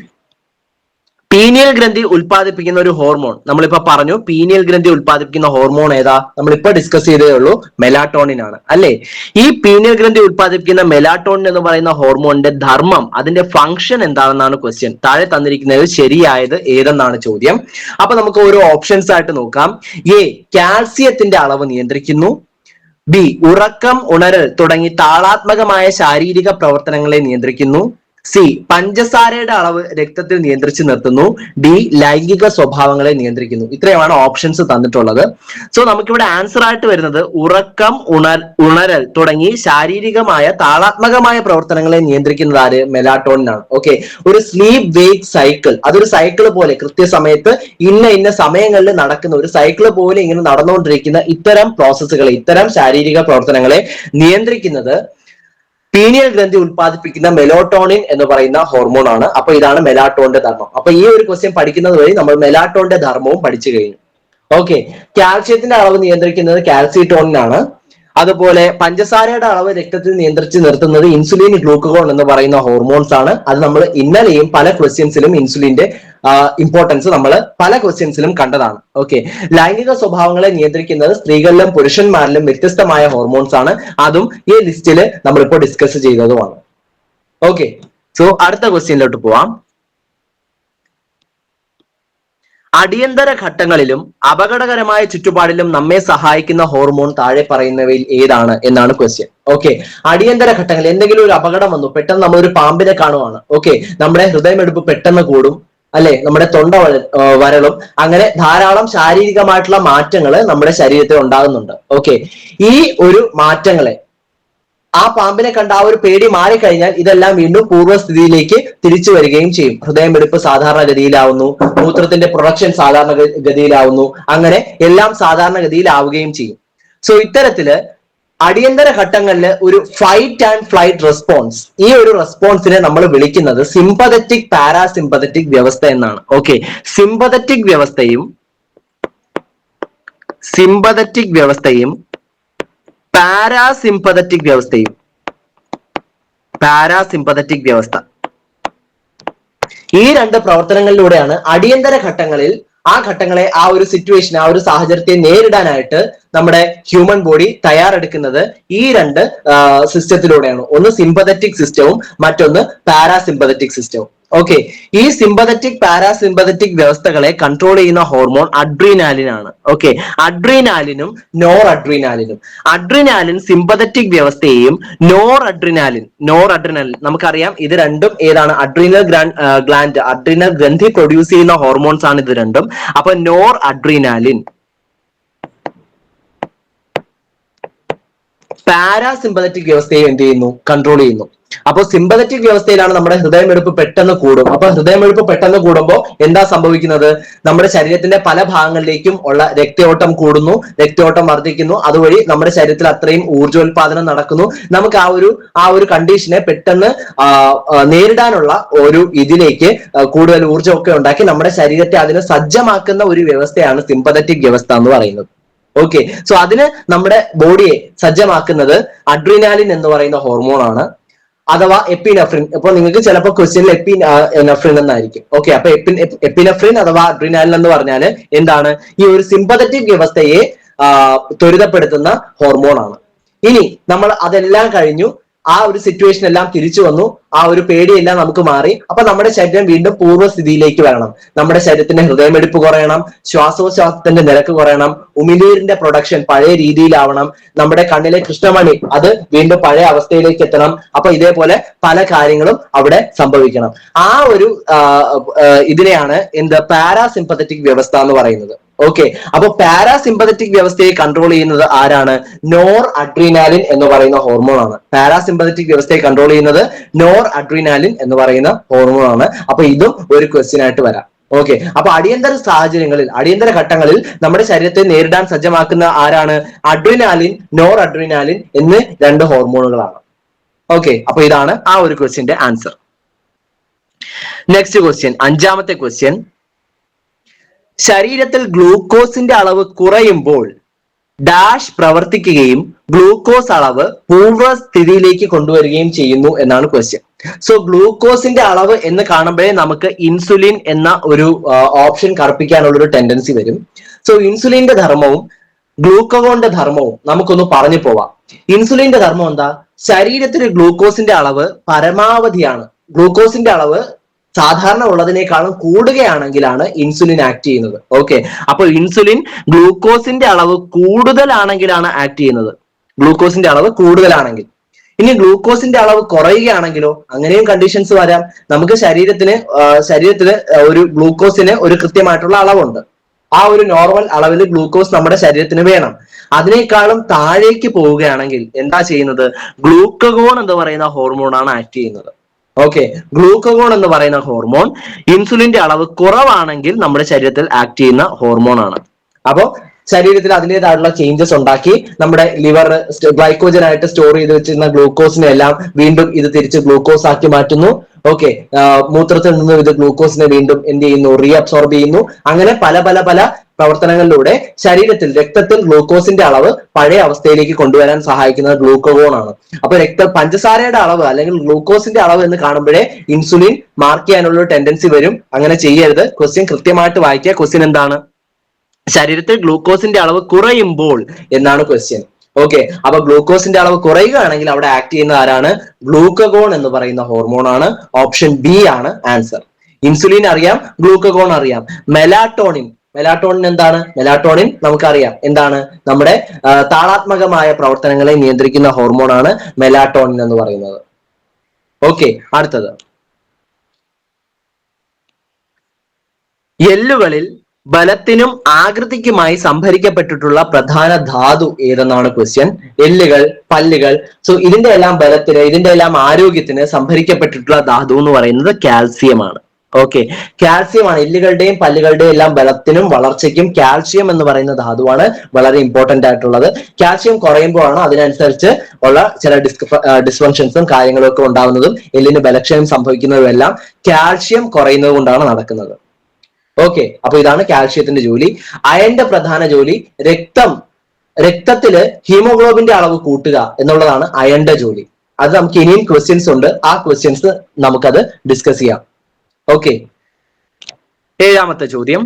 പീനിയൽ ഗ്രന്ഥി ഉൽപ്പാദിപ്പിക്കുന്ന ഒരു ഹോർമോൺ നമ്മളിപ്പോ പറഞ്ഞു. പീനിയൽ ഗ്രന്ഥി ഉൽപ്പാദിപ്പിക്കുന്ന ഹോർമോൺ ഏതാ? നമ്മളിപ്പോ ഡിസ്കസ് ചെയ്തേ ഉള്ളൂ, മെലാറ്റോണിൻ ആണ് അല്ലെ. ഈ പീനിയൽ ഗ്രന്ഥി ഉൽപ്പാദിപ്പിക്കുന്ന മെലാറ്റോണിൻ എന്ന് പറയുന്ന ഹോർമോണിന്റെ ധർമ്മം, അതിന്റെ ഫംഗ്ഷൻ എന്താണെന്നാണ് ക്വസ്റ്റ്യൻ. താഴെ തന്നിരിക്കുന്നത് ശരിയായത് ഏതെന്നാണ് ചോദ്യം. അപ്പൊ നമുക്ക് ഓരോ ഓപ്ഷൻസ് ആയിട്ട് നോക്കാം. എ, കാൽസ്യത്തിന്റെ അളവ് നിയന്ത്രിക്കുന്നു. ബി ഉറക്കം, ഉണരൽ തുടങ്ങി താളാത്മകമായ ശാരീരിക പ്രവർത്തനങ്ങളെ നിയന്ത്രിക്കുന്നു. സി പഞ്ചസാരയുടെ അളവ് രക്തത്തിൽ നിയന്ത്രിച്ചു നിർത്തുന്നു. ഡി ലൈംഗിക സ്വഭാവങ്ങളെ നിയന്ത്രിക്കുന്നു. ഇത്രയുമാണ് ഓപ്ഷൻസ് തന്നിട്ടുള്ളത്. സോ നമുക്കിവിടെ ആൻസർ ആയിട്ട് വരുന്നത് ഉറക്കം, ഉണരൽ തുടങ്ങി ശാരീരികമായ താളാത്മകമായ പ്രവർത്തനങ്ങളെ നിയന്ത്രിക്കുന്നത് ആര്? മെലാറ്റോണിൻ ആണ്. ഓക്കെ, ഒരു സ്ലീപ്പ് വേക്ക് സൈക്കിൾ, അതൊരു സൈക്കിൾ പോലെ കൃത്യസമയത്ത് ഇന്ന സമയങ്ങളിൽ നടക്കുന്ന ഒരു സൈക്കിൾ പോലെ ഇങ്ങനെ നടന്നുകൊണ്ടിരിക്കുന്ന ഇത്തരം പ്രോസസ്സുകളെ, ഇത്തരം ശാരീരിക പ്രവർത്തനങ്ങളെ നിയന്ത്രിക്കുന്നത് പീനിയൽ ഗ്രന്ഥി ഉത്പാദിപ്പിക്കുന്ന മെലോട്ടോണിൻ എന്ന് പറയുന്ന ഹോർമോൺ ആണ്. അപ്പൊ ഇതാണ് മെലാറ്റോണിന്റെ ധർമ്മം. അപ്പൊ ഈ ഒരു ക്വസ്റ്റ്യൻ പഠിക്കുന്നത് വഴി നമ്മൾ മെലാറ്റോണിന്റെ ധർമ്മവും പഠിച്ചു കഴിഞ്ഞു. ഓക്കെ, കാൽഷ്യത്തിന്റെ അളവ് നിയന്ത്രിക്കുന്നത് കാൽസിട്ടോണിൻ ആണ്. അതുപോലെ പഞ്ചസാരയുടെ അളവ് രക്തത്തിൽ നിയന്ത്രിച്ച് നിർത്തുന്നത് ഇൻസുലിൻ, ഗ്ലൂക്കഗോൺ എന്ന് പറയുന്ന ഹോർമോൺസ് ആണ്. അത് നമ്മൾ ഇന്നലെയും പല ക്വസ്റ്റ്യൻസിലും ഇൻസുലിന്റെ ഇമ്പോർട്ടൻസ് നമ്മൾ പല ക്വസ്റ്റ്യൻസിലും കണ്ടതാണ്. ഓക്കെ, ലൈംഗിക സ്വഭാവങ്ങളെ നിയന്ത്രിക്കുന്നത് സ്ത്രീകളിലും പുരുഷന്മാരിലും വ്യത്യസ്തമായ ഹോർമോൺസ് ആണ്. അതും ഈ ലിസ്റ്റിൽ നമ്മളിപ്പോൾ ഡിസ്കസ് ചെയ്തതുമാണ്. ഓക്കെ, സോ അടുത്ത ക്വസ്റ്റ്യനിലോട്ട് പോവാം. അടിയന്തര ഘട്ടങ്ങളിലും അപകടകരമായ ചുറ്റുപാടിലും നമ്മെ സഹായിക്കുന്ന ഹോർമോൺ താഴെ പറയുന്നവയിൽ ഏതാണ് എന്നാണ് ക്വസ്റ്റ്യൻ. ഓക്കെ, അടിയന്തര ഘട്ടങ്ങളിൽ എന്തെങ്കിലും ഒരു അപകടം വന്നു, പെട്ടെന്ന് നമ്മൾ ഒരു പാമ്പിനെ കാണുവാണ്. ഓക്കെ, നമ്മുടെ ഹൃദയമെടുപ്പ് പെട്ടെന്ന് കൂടും, അല്ലെ, നമ്മുടെ തൊണ്ട വരളും, അങ്ങനെ ധാരാളം ശാരീരികമായിട്ടുള്ള മാറ്റങ്ങൾ നമ്മുടെ ശരീരത്തിൽ ഉണ്ടാകുന്നുണ്ട്. ഓക്കെ, ഈ ഒരു മാറ്റങ്ങളെ, ആ പാമ്പിനെ കണ്ട ആ ഒരു പേടി മാറിക്കഴിഞ്ഞാൽ ഇതെല്ലാം വീണ്ടും പൂർവ്വസ്ഥിതിയിലേക്ക് തിരിച്ചു വരികയും ചെയ്യും. ഹൃദയമെടുപ്പ് സാധാരണഗതിയിലാവുന്നു, മൂത്രത്തിന്റെ പ്രൊഡക്ഷൻ സാധാരണഗതിയിലാവുന്നു, അങ്ങനെ എല്ലാം സാധാരണഗതിയിലാവുകയും ചെയ്യും. സോ ഇത്തരത്തില് അടിയന്തര ഘട്ടങ്ങളിൽ ഒരു ഫൈറ്റ് ആൻഡ് ഫ്ലൈറ്റ് റെസ്പോൺസ്, ഈ ഒരു റെസ്പോൺസിനെ നമ്മൾ വിളിക്കുന്നത് സിമ്പതറ്റിക് പാരാസിമ്പതറ്റിക് വ്യവസ്ഥ എന്നാണ്. ഓക്കെ, സിമ്പതറ്റിക് വ്യവസ്ഥയും പാരാസിമ്പതറ്റിക് വ്യവസ്ഥ, ഈ രണ്ട് പ്രവർത്തനങ്ങളിലൂടെയാണ് അടിയന്തര ഘട്ടങ്ങളിൽ ആ ഘട്ടങ്ങളെ, ആ ഒരു സിറ്റുവേഷൻ, ആ ഒരു സാഹചര്യത്തെ നേരിടാനായിട്ട് നമ്മുടെ ഹ്യൂമൻ ബോഡി തയ്യാറെടുക്കുന്നത് ഈ രണ്ട് സിസ്റ്റത്തിലൂടെയാണ്. ഒന്ന് സിമ്പതറ്റിക് സിസ്റ്റവും മറ്റൊന്ന് പാരാസിമ്പതറ്റിക് സിസ്റ്റവും. ഓക്കെ, ഈ സിമ്പതറ്റിക് പാരാസിമ്പതറ്റിക് വ്യവസ്ഥകളെ കൺട്രോൾ ചെയ്യുന്ന ഹോർമോൺ അഡ്രീനാലിൻ ആണ്. ഓക്കെ, അഡ്രീനാലിനും നോർ അഡ്രീനാലിനും. അഡ്രീനാലിൻ സിമ്പതറ്റിക് വ്യവസ്ഥയെയും നോർ അഡ്രീനാലിൻ നമുക്കറിയാം ഇത് രണ്ടും ഏതാണ്? അഡ്രീനൽ ഗ്ലാൻഡ്, അഡ്രീനൽ ഗ്രന്ഥി പ്രൊഡ്യൂസ് ചെയ്യുന്ന ഹോർമോൺസ് ആണ് ഇത് രണ്ടും. അപ്പൊ നോർ അഡ്രീനാലിൻ പാരാസിമ്പതറ്റിക് വ്യവസ്ഥയെ എന്ത് ചെയ്യുന്നു? കൺട്രോൾ ചെയ്യുന്നു. അപ്പോൾ സിമ്പതറ്റിക് വ്യവസ്ഥയിലാണ് നമ്മുടെ ഹൃദയമെടുപ്പ് പെട്ടെന്ന് കൂടും. അപ്പൊ ഹൃദയമെടുപ്പ് പെട്ടെന്ന് കൂടുമ്പോൾ എന്താ സംഭവിക്കുന്നത്? നമ്മുടെ ശരീരത്തിന്റെ പല ഭാഗങ്ങളിലേക്കും ഉള്ള രക്തയോട്ടം കൂടുന്നു, രക്തയോട്ടം വർദ്ധിക്കുന്നു. അതുവഴി നമ്മുടെ ശരീരത്തിൽ അത്രയും ഊർജ്ജോൽപാദനം നടക്കുന്നു. നമുക്ക് ആ ഒരു കണ്ടീഷനെ പെട്ടെന്ന് നേരിടാനുള്ള ഒരു ഇതിലേക്ക് കൂടുതൽ ഊർജ്ജമൊക്കെ ഉണ്ടാക്കി നമ്മുടെ ശരീരത്തെ അതിന് സജ്ജമാക്കുന്ന ഒരു വ്യവസ്ഥയാണ് സിമ്പതറ്റിക് വ്യവസ്ഥ എന്ന് പറയുന്നത്. ഓക്കെ, സോ അതിന് നമ്മുടെ ബോഡിയെ സജ്ജമാക്കുന്നത് അഡ്രീനാലിൻ എന്ന് പറയുന്ന ഹോർമോൺ ആണ്, അഥവാ എപ്പിനെഫ്രിൻ. ഇപ്പൊ നിങ്ങൾക്ക് ചിലപ്പോൾ ക്വസ്റ്റ്യനിൽ എപ്പിനെഫ്രിൻ എന്നായിരിക്കും. ഓക്കെ, അപ്പൊ എപ്പിനെഫ്രിൻ അഥവാ അഡ്രീനാലിൻ എന്ന് പറഞ്ഞാൽ എന്താണ്? ഈ ഒരു സിമ്പതറ്റിക് വ്യവസ്ഥയെ ത്വരിതപ്പെടുത്തുന്ന ഹോർമോൺ ആണ്. ഇനി നമ്മൾ അതെല്ലാം കഴിഞ്ഞു, ആ ഒരു സിറ്റുവേഷൻ എല്ലാം തിരിച്ചു വന്നു, ആ ഒരു പേടിയെല്ലാം നമുക്ക് മാറി. അപ്പൊ നമ്മുടെ ശരീരം വീണ്ടും പൂർവ്വസ്ഥിതിയിലേക്ക് വരണം. നമ്മുടെ ശരീരത്തിന്റെ ഹൃദയമെടുപ്പ് കുറയണം, ശ്വാസോച്ഛ്വാസത്തിന്റെ നിരക്ക് കുറയണം, ഉമിനീരിന്റെ പ്രൊഡക്ഷൻ പഴയ രീതിയിലാവണം, നമ്മുടെ കണ്ണിലെ കൃഷ്ണമണി അത് വീണ്ടും പഴയ അവസ്ഥയിലേക്ക് എത്തണം. അപ്പൊ ഇതേപോലെ പല കാര്യങ്ങളും അവിടെ സംഭവിക്കണം. ആ ഒരു ഇതിനെയാണ് പാരാസിമ്പത്തറ്റിക് വ്യവസ്ഥ എന്ന് പറയുന്നത്. ഓക്കെ, അപ്പൊ പാരാസിമ്പത്തറ്റിക് വ്യവസ്ഥയെ കൺട്രോൾ ചെയ്യുന്നത് ആരാണ്? നോർ അഡ്രീനാലിൻ എന്ന് പറയുന്ന ഹോർമോൺ ആണ്. പാരാസിമ്പത്തറ്റിക് വ്യവസ്ഥയെ കൺട്രോൾ ചെയ്യുന്നത് നോർ അഡ്രീനാലിൻ എന്ന് പറയുന്ന ഹോർമോൺ ആണ്. അപ്പൊ ഇതും ഒരു ക്വസ്റ്റ്യൻ ആയിട്ട് വരാം. ഓക്കെ, അപ്പൊ അടിയന്തര സാഹചര്യങ്ങളിൽ, അടിയന്തര ഘട്ടങ്ങളിൽ നമ്മുടെ ശരീരത്തെ നേരിടാൻ സജ്ജമാക്കുന്ന ആരാണ്? അഡ്രീനാലിൻ, നോർ അഡ്രീനാലിൻ എന്ന് രണ്ട് ഹോർമോണുകളാണ്. ഓക്കെ, അപ്പൊ ഇതാണ് ആ ഒരു ക്വസ്റ്റ്യന്റെ ആൻസർ. നെക്സ്റ്റ് ക്വസ്റ്റ്യൻ, അഞ്ചാമത്തെ ക്വസ്റ്റ്യൻ. ശരീരത്തിൽ ഗ്ലൂക്കോസിന്റെ അളവ് കുറയുമ്പോൾ ഡാഷ് പ്രവർത്തിക്കുകയും ഗ്ലൂക്കോസ് അളവ് പൂർവ്വസ്ഥിതിയിലേക്ക് കൊണ്ടുവരികയും ചെയ്യുന്നു എന്നാണ് ക്വസ്റ്റ്യൻ. സോ ഗ്ലൂക്കോസിന്റെ അളവ് എന്ന് കാണുമ്പോഴേ നമുക്ക് ഇൻസുലിൻ എന്ന ഒരു ഓപ്ഷൻ കറുപ്പിക്കാനുള്ള ഒരു ടെൻഡൻസി വരും. സോ ഇൻസുലിന്റെ ധർമ്മവും ഗ്ലൂക്കഗോണിന്റെ ധർമ്മവും നമുക്കൊന്ന് പറഞ്ഞു പോവാം. ഇൻസുലിന്റെ ധർമ്മം എന്താ? ശരീരത്തിൽ ഗ്ലൂക്കോസിന്റെ അളവ് പരമാവധിയാണ്. ഗ്ലൂക്കോസിന്റെ അളവ് സാധാരണ ഉള്ളതിനേക്കാളും കൂടുകയാണെങ്കിലാണ് ഇൻസുലിൻ ആക്ട് ചെയ്യുന്നത്. ഓക്കെ, അപ്പൊ ഇൻസുലിൻ ഗ്ലൂക്കോസിന്റെ അളവ് കൂടുതലാണെങ്കിലാണ് ആക്ട് ചെയ്യുന്നത്. ഗ്ലൂക്കോസിന്റെ അളവ് കൂടുതലാണെങ്കിൽ. ഇനി ഗ്ലൂക്കോസിന്റെ അളവ് കുറയുകയാണെങ്കിലോ? അങ്ങനെയും കണ്ടീഷൻസ് വരാം. നമുക്ക് ശരീരത്തിന് ഒരു ഗ്ലൂക്കോസിന് ഒരു കൃത്യമായിട്ടുള്ള അളവുണ്ട്. ആ ഒരു നോർമൽ അളവിൽ ഗ്ലൂക്കോസ് നമ്മുടെ ശരീരത്തിന് വേണം. അതിനേക്കാളും താഴേക്ക് പോവുകയാണെങ്കിൽ എന്താ ചെയ്യുന്നത്? ഗ്ലൂക്കഗോൺ എന്ന് പറയുന്ന ഹോർമോണാണ് ആക്ട് ചെയ്യുന്നത്. ഓക്കെ, ഗ്ലൂക്കഗോൺ എന്ന് പറയുന്ന ഹോർമോൺ ഇൻസുലിന്റെ അളവ് കുറവാണെങ്കിൽ നമ്മുടെ ശരീരത്തിൽ ആക്ട് ചെയ്യുന്ന ഹോർമോൺ ആണ്. അപ്പോ ശരീരത്തിൽ അതിൻ്റെതായിട്ടുള്ള ചേഞ്ചസ് ഉണ്ടാക്കി നമ്മുടെ ലിവർ ഗ്ലൈക്കോജൻ ആയിട്ട് സ്റ്റോർ ചെയ്ത് വെച്ചിരുന്ന ഗ്ലൂക്കോസിനെ എല്ലാം വീണ്ടും ഇത് തിരിച്ച് ഗ്ലൂക്കോസ് ആക്കി മാറ്റുന്നു. ഓക്കെ, മൂത്രത്തിൽ നിന്ന് ഇത് ഗ്ലൂക്കോസിനെ വീണ്ടും എന്ത് ചെയ്യുന്നു? റീഅബ്സോർബ് ചെയ്യുന്നു. അങ്ങനെ പല പല പല പ്രവർത്തനങ്ങളിലൂടെ ശരീരത്തിൽ രക്തത്തിൽ ഗ്ലൂക്കോസിന്റെ അളവ് പഴയ അവസ്ഥയിലേക്ക് കൊണ്ടുവരാൻ സഹായിക്കുന്നത് ഗ്ലൂക്കഗോൺ ആണ്. അപ്പൊ പഞ്ചസാരയുടെ അളവ് അല്ലെങ്കിൽ ഗ്ലൂക്കോസിന്റെ അളവ് എന്ന് കാണുമ്പോഴേ ഇൻസുലിൻ മാർക്ക് ചെയ്യാനുള്ള ടെൻഡൻസി വരും. അങ്ങനെ ചെയ്യരുത്. ക്വസ്റ്റ്യൻ കൃത്യമായിട്ട് വായിക്കുക. ക്വസ്റ്റ്യൻ എന്താണ്? ശരീരത്തിൽ ഗ്ലൂക്കോസിന്റെ അളവ് കുറയുമ്പോൾ എന്നാണ് ക്വസ്റ്റ്യൻ. ഓക്കെ, അപ്പൊ ഗ്ലൂക്കോസിന്റെ അളവ് കുറയുകയാണെങ്കിൽ അവിടെ ആക്ട് ചെയ്യുന്ന ആരാണ്? ഗ്ലൂക്കഗോൺ എന്ന് പറയുന്ന ഹോർമോൺ ആണ്. ഓപ്ഷൻ ബി ആണ് ആൻസർ. ഇൻസുലിൻ അറിയാം, ഗ്ലൂക്കഗോൺ അറിയാം. മെലാറ്റോണിൻ എന്താണ്? മെലാറ്റോണിൻ നമുക്കറിയാം എന്താണ്? നമ്മുടെ താളാത്മകമായ പ്രവർത്തനങ്ങളെ നിയന്ത്രിക്കുന്ന ഹോർമോൺ ആണ് മെലാറ്റോണിൻ എന്ന് പറയുന്നത്. ഓക്കെ, അടുത്തത് എല്ലുകളിൽ ബലത്തിനും ആകൃതിക്കുമായി സംഭരിക്കപ്പെട്ടിട്ടുള്ള പ്രധാന ധാതു ഏതെന്നാണ് ക്വസ്റ്റ്യൻ. എല്ലുകൾ, പല്ലുകൾ. സോ ഇതിന്റെ എല്ലാം ബലത്തിന്, ഇതിന്റെ എല്ലാം ആരോഗ്യത്തിന് സംഭരിക്കപ്പെട്ടിട്ടുള്ള ധാതു എന്ന് പറയുന്നത് കാൽസ്യം ആണ്. ഓക്കെ, കാൽസ്യം ആണ്. എല്ലുകളുടെയും പല്ലുകളുടെയും എല്ലാം ബലത്തിനും വളർച്ചയ്ക്കും കാൽസ്യം എന്ന് പറയുന്ന ധാതുവാണ് വളരെ ഇമ്പോർട്ടന്റ് ആയിട്ടുള്ളത്. കാൽസ്യം കുറയുമ്പോഴാണ് അതിനനുസരിച്ച് ഉള്ള ചില ഡിസ്ഫങ്ഷൻസും കാര്യങ്ങളും ഒക്കെ ഉണ്ടാകുന്നതും എല്ലിന് ബലക്ഷയം സംഭവിക്കുന്നതും എല്ലാം കാൽസ്യം കുറയുന്നത് കൊണ്ടാണ് നടക്കുന്നത്. ഓക്കെ, അപ്പൊ ഇതാണ് കാൽഷ്യത്തിന്റെ ജോലി. അയണിന്റെ പ്രധാന ജോലി രക്തത്തില് ഹീമോഗ്ലോബിന്റെ അളവ് കൂട്ടുക എന്നുള്ളതാണ് അയണിന്റെ ജോലി. അത് നമുക്ക് ഇനിയും ക്വസ്റ്റ്യൻസ് ഉണ്ട്. ആ ക്വസ്റ്റ്യൻസ് നമുക്കത് ഡിസ്കസ് ചെയ്യാം. ഓക്കെ, ഏഴാമത്തെ ചോദ്യം.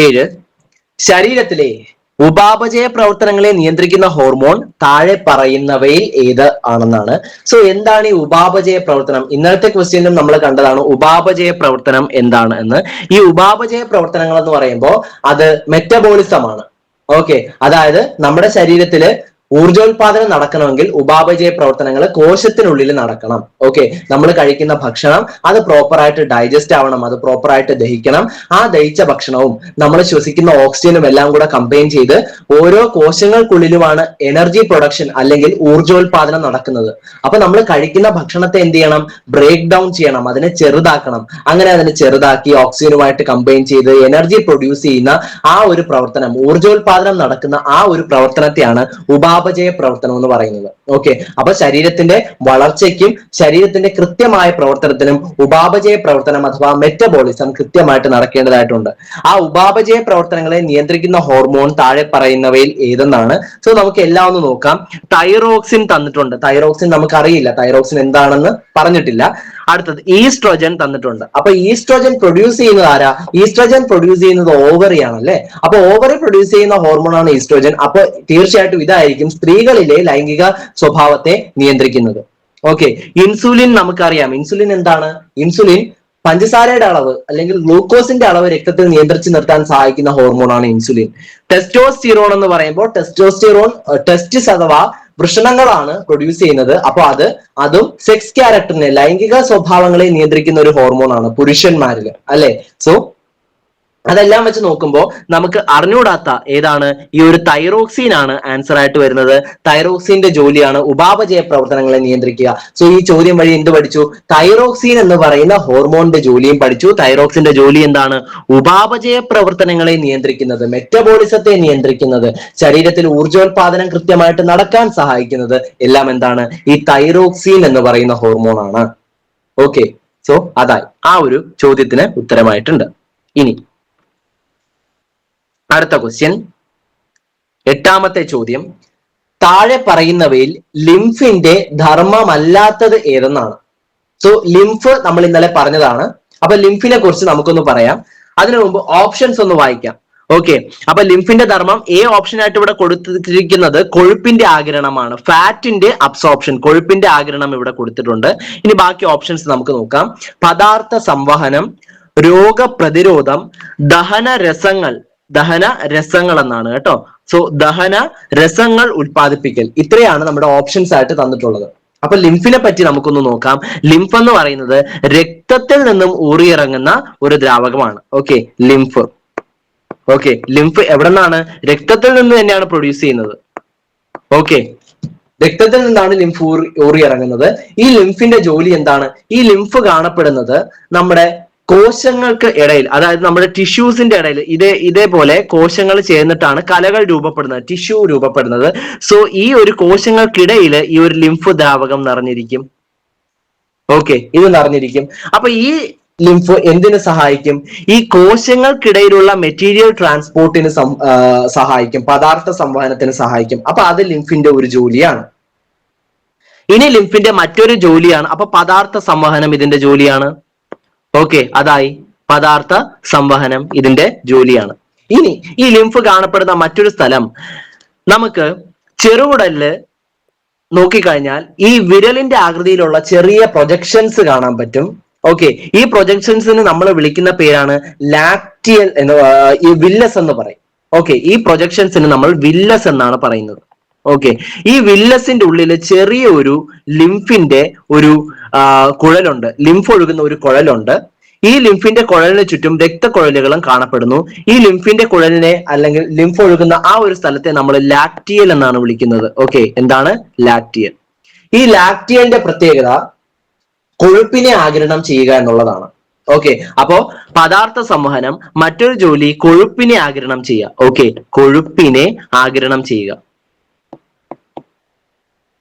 7. ശരീരത്തിലെ ഉപാപചയ പ്രവർത്തനങ്ങളെ നിയന്ത്രിക്കുന്ന ഹോർമോൺ താഴെ പറയുന്നവയിൽ ഏത് ആണെന്നാണ്. സോ എന്താണ് ഈ ഉപാപചയ പ്രവർത്തനം? ഇന്നലത്തെ ക്വസ്റ്റ്യനിലും നമ്മൾ കണ്ടതാണ് ഉപാപചയ പ്രവർത്തനം എന്താണ് എന്ന്. ഈ ഉപാപചയ പ്രവർത്തനങ്ങൾ എന്ന് പറയുമ്പോൾ അത് മെറ്റബോളിസം ആണ്. ഓക്കെ, അതായത് നമ്മുടെ ശരീരത്തില് ഊർജോത്പാദനം നടക്കണമെങ്കിൽ ഉപാപചയ പ്രവർത്തനങ്ങൾ കോശത്തിനുള്ളിൽ നടക്കണം. ഓക്കെ, നമ്മൾ കഴിക്കുന്ന ഭക്ഷണം അത് പ്രോപ്പറായിട്ട് ഡൈജസ്റ്റ് ആവണം, അത് പ്രോപ്പറായിട്ട് ദഹിക്കണം. ആ ദഹിച്ച ഭക്ഷണവും നമ്മൾ ശ്വസിക്കുന്ന ഓക്സിജനും എല്ലാം കൂടെ കമ്പൈൻ ചെയ്ത് ഓരോ കോശങ്ങൾക്കുള്ളിലുമാണ് എനർജി പ്രൊഡക്ഷൻ അല്ലെങ്കിൽ ഊർജോത്പാദനം നടക്കുന്നത്. അപ്പൊ നമ്മൾ കഴിക്കുന്ന ഭക്ഷണത്തെ എന്ത് ചെയ്യണം? ബ്രേക്ക് ഡൗൺ ചെയ്യണം, അതിനെ ചെറുതാക്കണം. അങ്ങനെ അതിനെ ചെറുതാക്കി ഓക്സിജനുമായിട്ട് കമ്പൈൻ ചെയ്ത് എനർജി പ്രൊഡ്യൂസ് ചെയ്യുന്ന ആ ഒരു പ്രവർത്തനം, ഊർജോത്പാദനം നടക്കുന്ന ആ ഒരു പ്രവർത്തനത്തെയാണ് ഉപാപചയ പ്രവർത്തനം എന്ന് പറയുന്നത്. ഓക്കെ, അപ്പൊ ശരീരത്തിന്റെ വളർച്ചയ്ക്കും ശരീരത്തിന്റെ കൃത്യമായ പ്രവർത്തനത്തിനും ഉപാപചയ പ്രവർത്തനം അഥവാ മെറ്റബോളിസം കൃത്യമായിട്ട് നടക്കേണ്ടതായിട്ടുണ്ട്. ആ ഉപാപചയ പ്രവർത്തനങ്ങളെ നിയന്ത്രിക്കുന്ന ഹോർമോൺ താഴെ പറയുന്നവയിൽ ഏതെന്നാണ്. സോ നമുക്ക് എല്ലാം ഒന്ന് നോക്കാം. തൈറോക്സിൻ തന്നിട്ടുണ്ട്. തൈറോക്സിൻ നമുക്കറിയില്ല, തൈറോക്സിൻ എന്താണെന്ന് പറഞ്ഞിട്ടില്ല. അടുത്തത് ഈസ്ട്രോജൻ തന്നിട്ടുണ്ട്. അപ്പൊ ഈസ്ട്രോജൻ പ്രൊഡ്യൂസ് ചെയ്യുന്നത് ആരാ? ഈസ്ട്രോജൻ പ്രൊഡ്യൂസ് ചെയ്യുന്നത് ഓവറി ആണല്ലേ. അപ്പൊ ഓവറി പ്രൊഡ്യൂസ് ചെയ്യുന്ന ഹോർമോൺ ആണ് ഈസ്ട്രോജൻ. അപ്പൊ തീർച്ചയായിട്ടും ഇതായിരിക്കും സ്ത്രീകളിലെ ലൈംഗിക സ്വഭാവത്തെ നിയന്ത്രിക്കുന്നത്. ഓക്കെ, ഇൻസുലിൻ നമുക്കറിയാം. ഇൻസുലിൻ എന്താണ്? ഇൻസുലിൻ പഞ്ചസാരയുടെ അളവ് അല്ലെങ്കിൽ ഗ്ലൂക്കോസിന്റെ അളവ് രക്തത്തിൽ നിയന്ത്രിച്ച് നിർത്താൻ സഹായിക്കുന്ന ഹോർമോൺ ആണ് ഇൻസുലിൻ. ടെസ്റ്റോസ്റ്റിറോൺ എന്ന് പറയുമ്പോൾ ടെസ്റ്റോസ്റ്റിറോൺ ടെസ്റ്റിസ് അഥവാ വൃഷണങ്ങളാണ് പ്രൊഡ്യൂസ് ചെയ്യുന്നത്. അപ്പൊ അതും സെക്സ് ക്യാരക്ടറിനെ, ലൈംഗിക സ്വഭാവങ്ങളെ നിയന്ത്രിക്കുന്ന ഒരു ഹോർമോൺ ആണ് പുരുഷന്മാരിൽ അല്ലെ. സോ അതെല്ലാം വെച്ച് നോക്കുമ്പോൾ നമുക്ക് അറിഞ്ഞുകൂടാത്ത ഏതാണ്? ഈ ഒരു തൈറോക്സിൻ ആണ് ആൻസർ ആയിട്ട് വരുന്നത്. തൈറോക്സിന്റെ ജോലിയാണ് ഉപാപചയ പ്രവർത്തനങ്ങളെ നിയന്ത്രിക്കുക. സോ ഈ ചോദ്യം വഴി എന്ത് പഠിച്ചു? തൈറോക്സിൻ എന്ന് പറയുന്ന ഹോർമോണിന്റെ ജോലിയും പഠിച്ചു. തൈറോക്സിന്റെ ജോലി എന്താണ്? ഉപാപചയ പ്രവർത്തനങ്ങളെ നിയന്ത്രിക്കുന്നത്, മെറ്റബോളിസത്തെ നിയന്ത്രിക്കുന്നത്, ശരീരത്തിൽ ഊർജോത്പാദനം കൃത്യമായിട്ട് നടക്കാൻ സഹായിക്കുന്നത് എല്ലാം എന്താണ്? ഈ തൈറോക്സിൻ എന്ന് പറയുന്ന ഹോർമോൺ ആണ്. ഓക്കെ, സോ അതായി ആ ഒരു ചോദ്യത്തിന് ഉത്തരമായിട്ടുണ്ട്. ഇനി അടുത്ത ക്വസ്റ്റ്യൻ, 8ാമത്തെ ചോദ്യം. താഴെ പറയുന്നവയിൽ ലിംഫിന്റെ ധർമ്മമല്ലാത്തത് ഏതെന്നാണ്. സോ ലിംഫ് നമ്മൾ ഇന്നലെ പറഞ്ഞതാണ്. അപ്പൊ ലിംഫിനെ കുറിച്ച് നമുക്കൊന്ന് പറയാം. അതിനു മുമ്പ് ഓപ്ഷൻസ് ഒന്ന് വായിക്കാം. ഓക്കെ, അപ്പൊ ലിംഫിന്റെ ധർമ്മം എ ഓപ്ഷൻ ആയിട്ട് ഇവിടെ കൊടുത്തിരിക്കുന്നത് കൊഴുപ്പിന്റെ ആഗിരണമാണ്. ഫാറ്റിന്റെ അബ്സോർപ്ഷൻ, കൊഴുപ്പിന്റെ ആഗിരണം ഇവിടെ കൊടുത്തിട്ടുണ്ട്. ഇനി ബാക്കി ഓപ്ഷൻസ് നമുക്ക് നോക്കാം. പദാർത്ഥ സംവഹനം, രോഗപ്രതിരോധം, ദഹന രസങ്ങൾ എന്നാണ് കേട്ടോ. സോ ദഹന രസങ്ങൾ ഉൽപ്പാദിപ്പിക്കൽ. ഇത്രയാണ് നമ്മുടെ ഓപ്ഷൻസ് ആയിട്ട് തന്നിട്ടുള്ളത്. അപ്പൊ ലിംഫിനെ പറ്റി നമുക്കൊന്ന് നോക്കാം. ലിംഫ് എന്ന് പറയുന്നത് രക്തത്തിൽ നിന്നും ഊറിയിറങ്ങുന്ന ഒരു ദ്രാവകമാണ്. Okay, lymph. ഓക്കെ, ലിംഫ് എവിടെ നിന്നാണ്? രക്തത്തിൽ നിന്ന് തന്നെയാണ് പ്രൊഡ്യൂസ് ചെയ്യുന്നത്. ഓക്കെ, രക്തത്തിൽ നിന്നാണ് ലിംഫ് ഊറിയിറങ്ങുന്നത്. ഈ ലിംഫിന്റെ ജോലി എന്താണ്? ഈ ലിംഫ് കാണപ്പെടുന്നത് നമ്മുടെ കോശങ്ങൾക്ക് ഇടയിൽ, അതായത് നമ്മുടെ ടിഷ്യൂസിന്റെ ഇടയിൽ ഇതേപോലെ കോശങ്ങൾ ചേർന്നിട്ടാണ് കലകൾ രൂപപ്പെടുന്നത്, ടിഷ്യൂ രൂപപ്പെടുന്നത്. സോ ഈ ഒരു കോശങ്ങൾക്കിടയിൽ ഈ ഒരു ലിംഫ് ദ്രാവകം നിറഞ്ഞിരിക്കും. ഓക്കെ, ഇത് നിറഞ്ഞിരിക്കും. അപ്പൊ ഈ ലിംഫ് എന്തിനു സഹായിക്കും? ഈ കോശങ്ങൾക്കിടയിലുള്ള മെറ്റീരിയൽ ട്രാൻസ്പോർട്ടിന് സഹായിക്കും, പദാർത്ഥ സംവഹനത്തിന് സഹായിക്കും. അപ്പൊ അത് ലിംഫിന്റെ ഒരു ജോലിയാണ്. ഇനി ലിംഫിന്റെ മറ്റൊരു ജോലിയാണ്, അപ്പൊ പദാർത്ഥ സംവഹനം ഇതിന്റെ ജോലിയാണ്. ഓക്കെ, അതായി പദാർത്ഥ സംവഹനം ഇതിന്റെ ജോലിയാണ്. ഇനി ഈ ലിംഫ് കാണപ്പെടുന്ന മറ്റൊരു സ്ഥലം നമുക്ക് ചെറുകുടലില് നോക്കിക്കഴിഞ്ഞാൽ ഈ വിരലിന്റെ ആകൃതിയിലുള്ള ചെറിയ പ്രൊജക്ഷൻസ് കാണാൻ പറ്റും. ഓക്കെ, ഈ പ്രൊജക്ഷൻസിന് നമ്മൾ വിളിക്കുന്ന പേരാണ് ലാക്റ്റിയൽ ഈ വില്ലസ് എന്ന് പറയും. ഓക്കെ, ഈ പ്രൊജക്ഷൻസിന് നമ്മൾ വില്ലസ് എന്നാണ് പറയുന്നത്. ഓക്കെ, ഈ വില്ലസിന്റെ ഉള്ളിൽ ചെറിയ ഒരു ലിംഫിന്റെ ഒരു കുഴലുണ്ട്, ലിംഫ് ഒഴുകുന്ന ഒരു കുഴലുണ്ട്. ഈ ലിംഫിന്റെ കുഴലിന് ചുറ്റും രക്തക്കുഴലുകളും കാണപ്പെടുന്നു. ഈ ലിംഫിന്റെ കുഴലിനെ അല്ലെങ്കിൽ ലിംഫ് ഒഴുകുന്ന ആ ഒരു സ്ഥലത്തെ നമ്മൾ ലാക്റ്റിയൽ എന്നാണ് വിളിക്കുന്നത്. ഓക്കെ, എന്താണ് ലാക്റ്റിയൽ? ഈ ലാക്റ്റിയലിന്റെ പ്രത്യേകത കൊഴുപ്പിനെ ആഗിരണം ചെയ്യുക എന്നുള്ളതാണ്. ഓക്കെ, അപ്പോ പദാർത്ഥ സംവഹനം മറ്റൊരു ജോലി കൊഴുപ്പിനെ ആഗിരണം ചെയ്യുക. ഓക്കെ, കൊഴുപ്പിനെ ആഗിരണം ചെയ്യുക.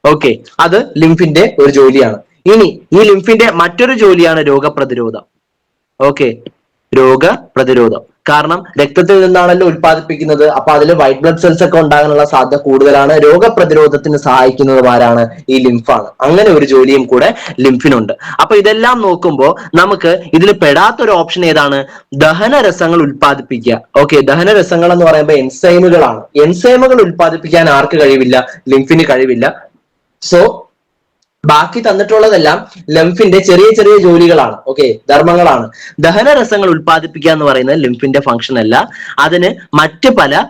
ഓക്കെ, അത് ലിംഫിന്റെ ഒരു ജോലിയാണ്. ഇനി ഈ ലിംഫിന്റെ മറ്റൊരു ജോലിയാണ് രോഗപ്രതിരോധം. ഓക്കെ, രോഗപ്രതിരോധം. കാരണം രക്തത്തിൽ നിന്നാണല്ലോ ഉൽപ്പാദിപ്പിക്കുന്നത്. അപ്പൊ അതിൽ വൈറ്റ് ബ്ലഡ് സെൽസ് ഒക്കെ ഉണ്ടാകാനുള്ള സാധ്യത കൂടുതലാണ്. രോഗപ്രതിരോധത്തിന് സഹായിക്കുന്നത് ആരാണ്? ഈ ലിംഫാണ്. അങ്ങനെ ഒരു ജോലിയും കൂടെ ലിംഫിനുണ്ട്. അപ്പൊ ഇതെല്ലാം നോക്കുമ്പോൾ നമുക്ക് ഇതിൽ പെടാത്തൊരു ഓപ്ഷൻ ഏതാണ്? ദഹനരസങ്ങൾ ഉൽപ്പാദിപ്പിക്കുക. ഓക്കെ, ദഹനരസങ്ങൾ എന്ന് പറയുമ്പോൾ എൻസൈമുകളാണ്. എൻസൈമുകൾ ഉൽപ്പാദിപ്പിക്കാൻ ആർക്ക് കഴിവില്ല? ലിംഫിന് കഴിവില്ല. സോ ബാക്കി തന്നിട്ടുള്ളതെല്ലാം ലിംഫിന്റെ ചെറിയ ചെറിയ ജോലികളാണ്. ഓക്കെ, ധർമ്മങ്ങളാണ്. ദഹനരസങ്ങൾ ഉൽപ്പാദിപ്പിക്കുക എന്ന് പറയുന്നത് ലിംഫിന്റെ ഫംഗ്ഷൻ അല്ല. അതിന് മറ്റ് പല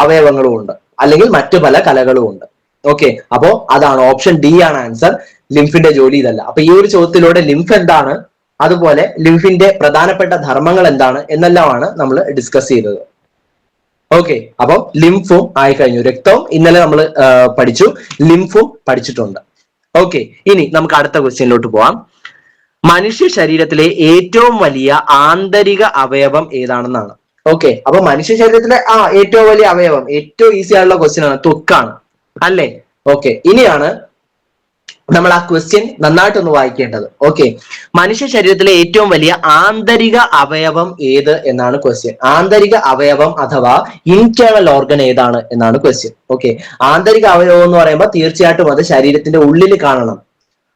അവയവങ്ങളും ഉണ്ട്, അല്ലെങ്കിൽ മറ്റു പല കലകളും ഉണ്ട്. ഓക്കെ, അപ്പോ അതാണ് ഓപ്ഷൻ ഡി ആണ് ആൻസർ. ലിംഫിന്റെ ജോലി ഇതല്ല. അപ്പൊ ഈ ഒരു ചോദ്യത്തിലൂടെ ലിംഫ് എന്താണ്, അതുപോലെ ലിംഫിന്റെ പ്രധാനപ്പെട്ട ധർമ്മങ്ങൾ എന്താണ് എന്നെല്ലാമാണ് നമ്മൾ ഡിസ്കസ് ചെയ്തത്. ഓക്കെ, അപ്പൊ ലിംഫും ആയി കഴിഞ്ഞു. രക്തവും ഇന്നലെ നമ്മൾ പഠിച്ചു, ലിംഫും പഠിച്ചിട്ടുണ്ട്. ഓക്കെ, ഇനി നമുക്ക് അടുത്ത ക്വസ്റ്റ്യനിലോട്ട് പോവാം. മനുഷ്യ ശരീരത്തിലെ ഏറ്റവും വലിയ ആന്തരിക അവയവം ഏതാണെന്നാണ്. ഓക്കെ, അപ്പൊ മനുഷ്യ ശരീരത്തിലെ ഏറ്റവും വലിയ അവയവം, ഏറ്റവും ഈസി ആയിട്ടുള്ള ക്വസ്റ്റ്യൻ ആണ്, ത്വക്കാണ് അല്ലേ? ഓക്കെ, ഇനിയാണ് നമ്മൾ ആ ക്വസ്റ്റ്യൻ നന്നായിട്ടൊന്ന് വായിക്കേണ്ടത്. ഓക്കെ, മനുഷ്യ ശരീരത്തിലെ ഏറ്റവും വലിയ ആന്തരിക അവയവം ഏത് എന്നാണ് ക്വസ്റ്റ്യൻ. ആന്തരിക അവയവം അഥവാ ഇന്റേണൽ ഓർഗൻ ഏതാണ് എന്നാണ് ക്വസ്റ്റ്യൻ. ഓക്കെ, ആന്തരിക അവയവം എന്ന് പറയുമ്പോൾ തീർച്ചയായിട്ടും അത് ശരീരത്തിന്റെ ഉള്ളിൽ കാണണം.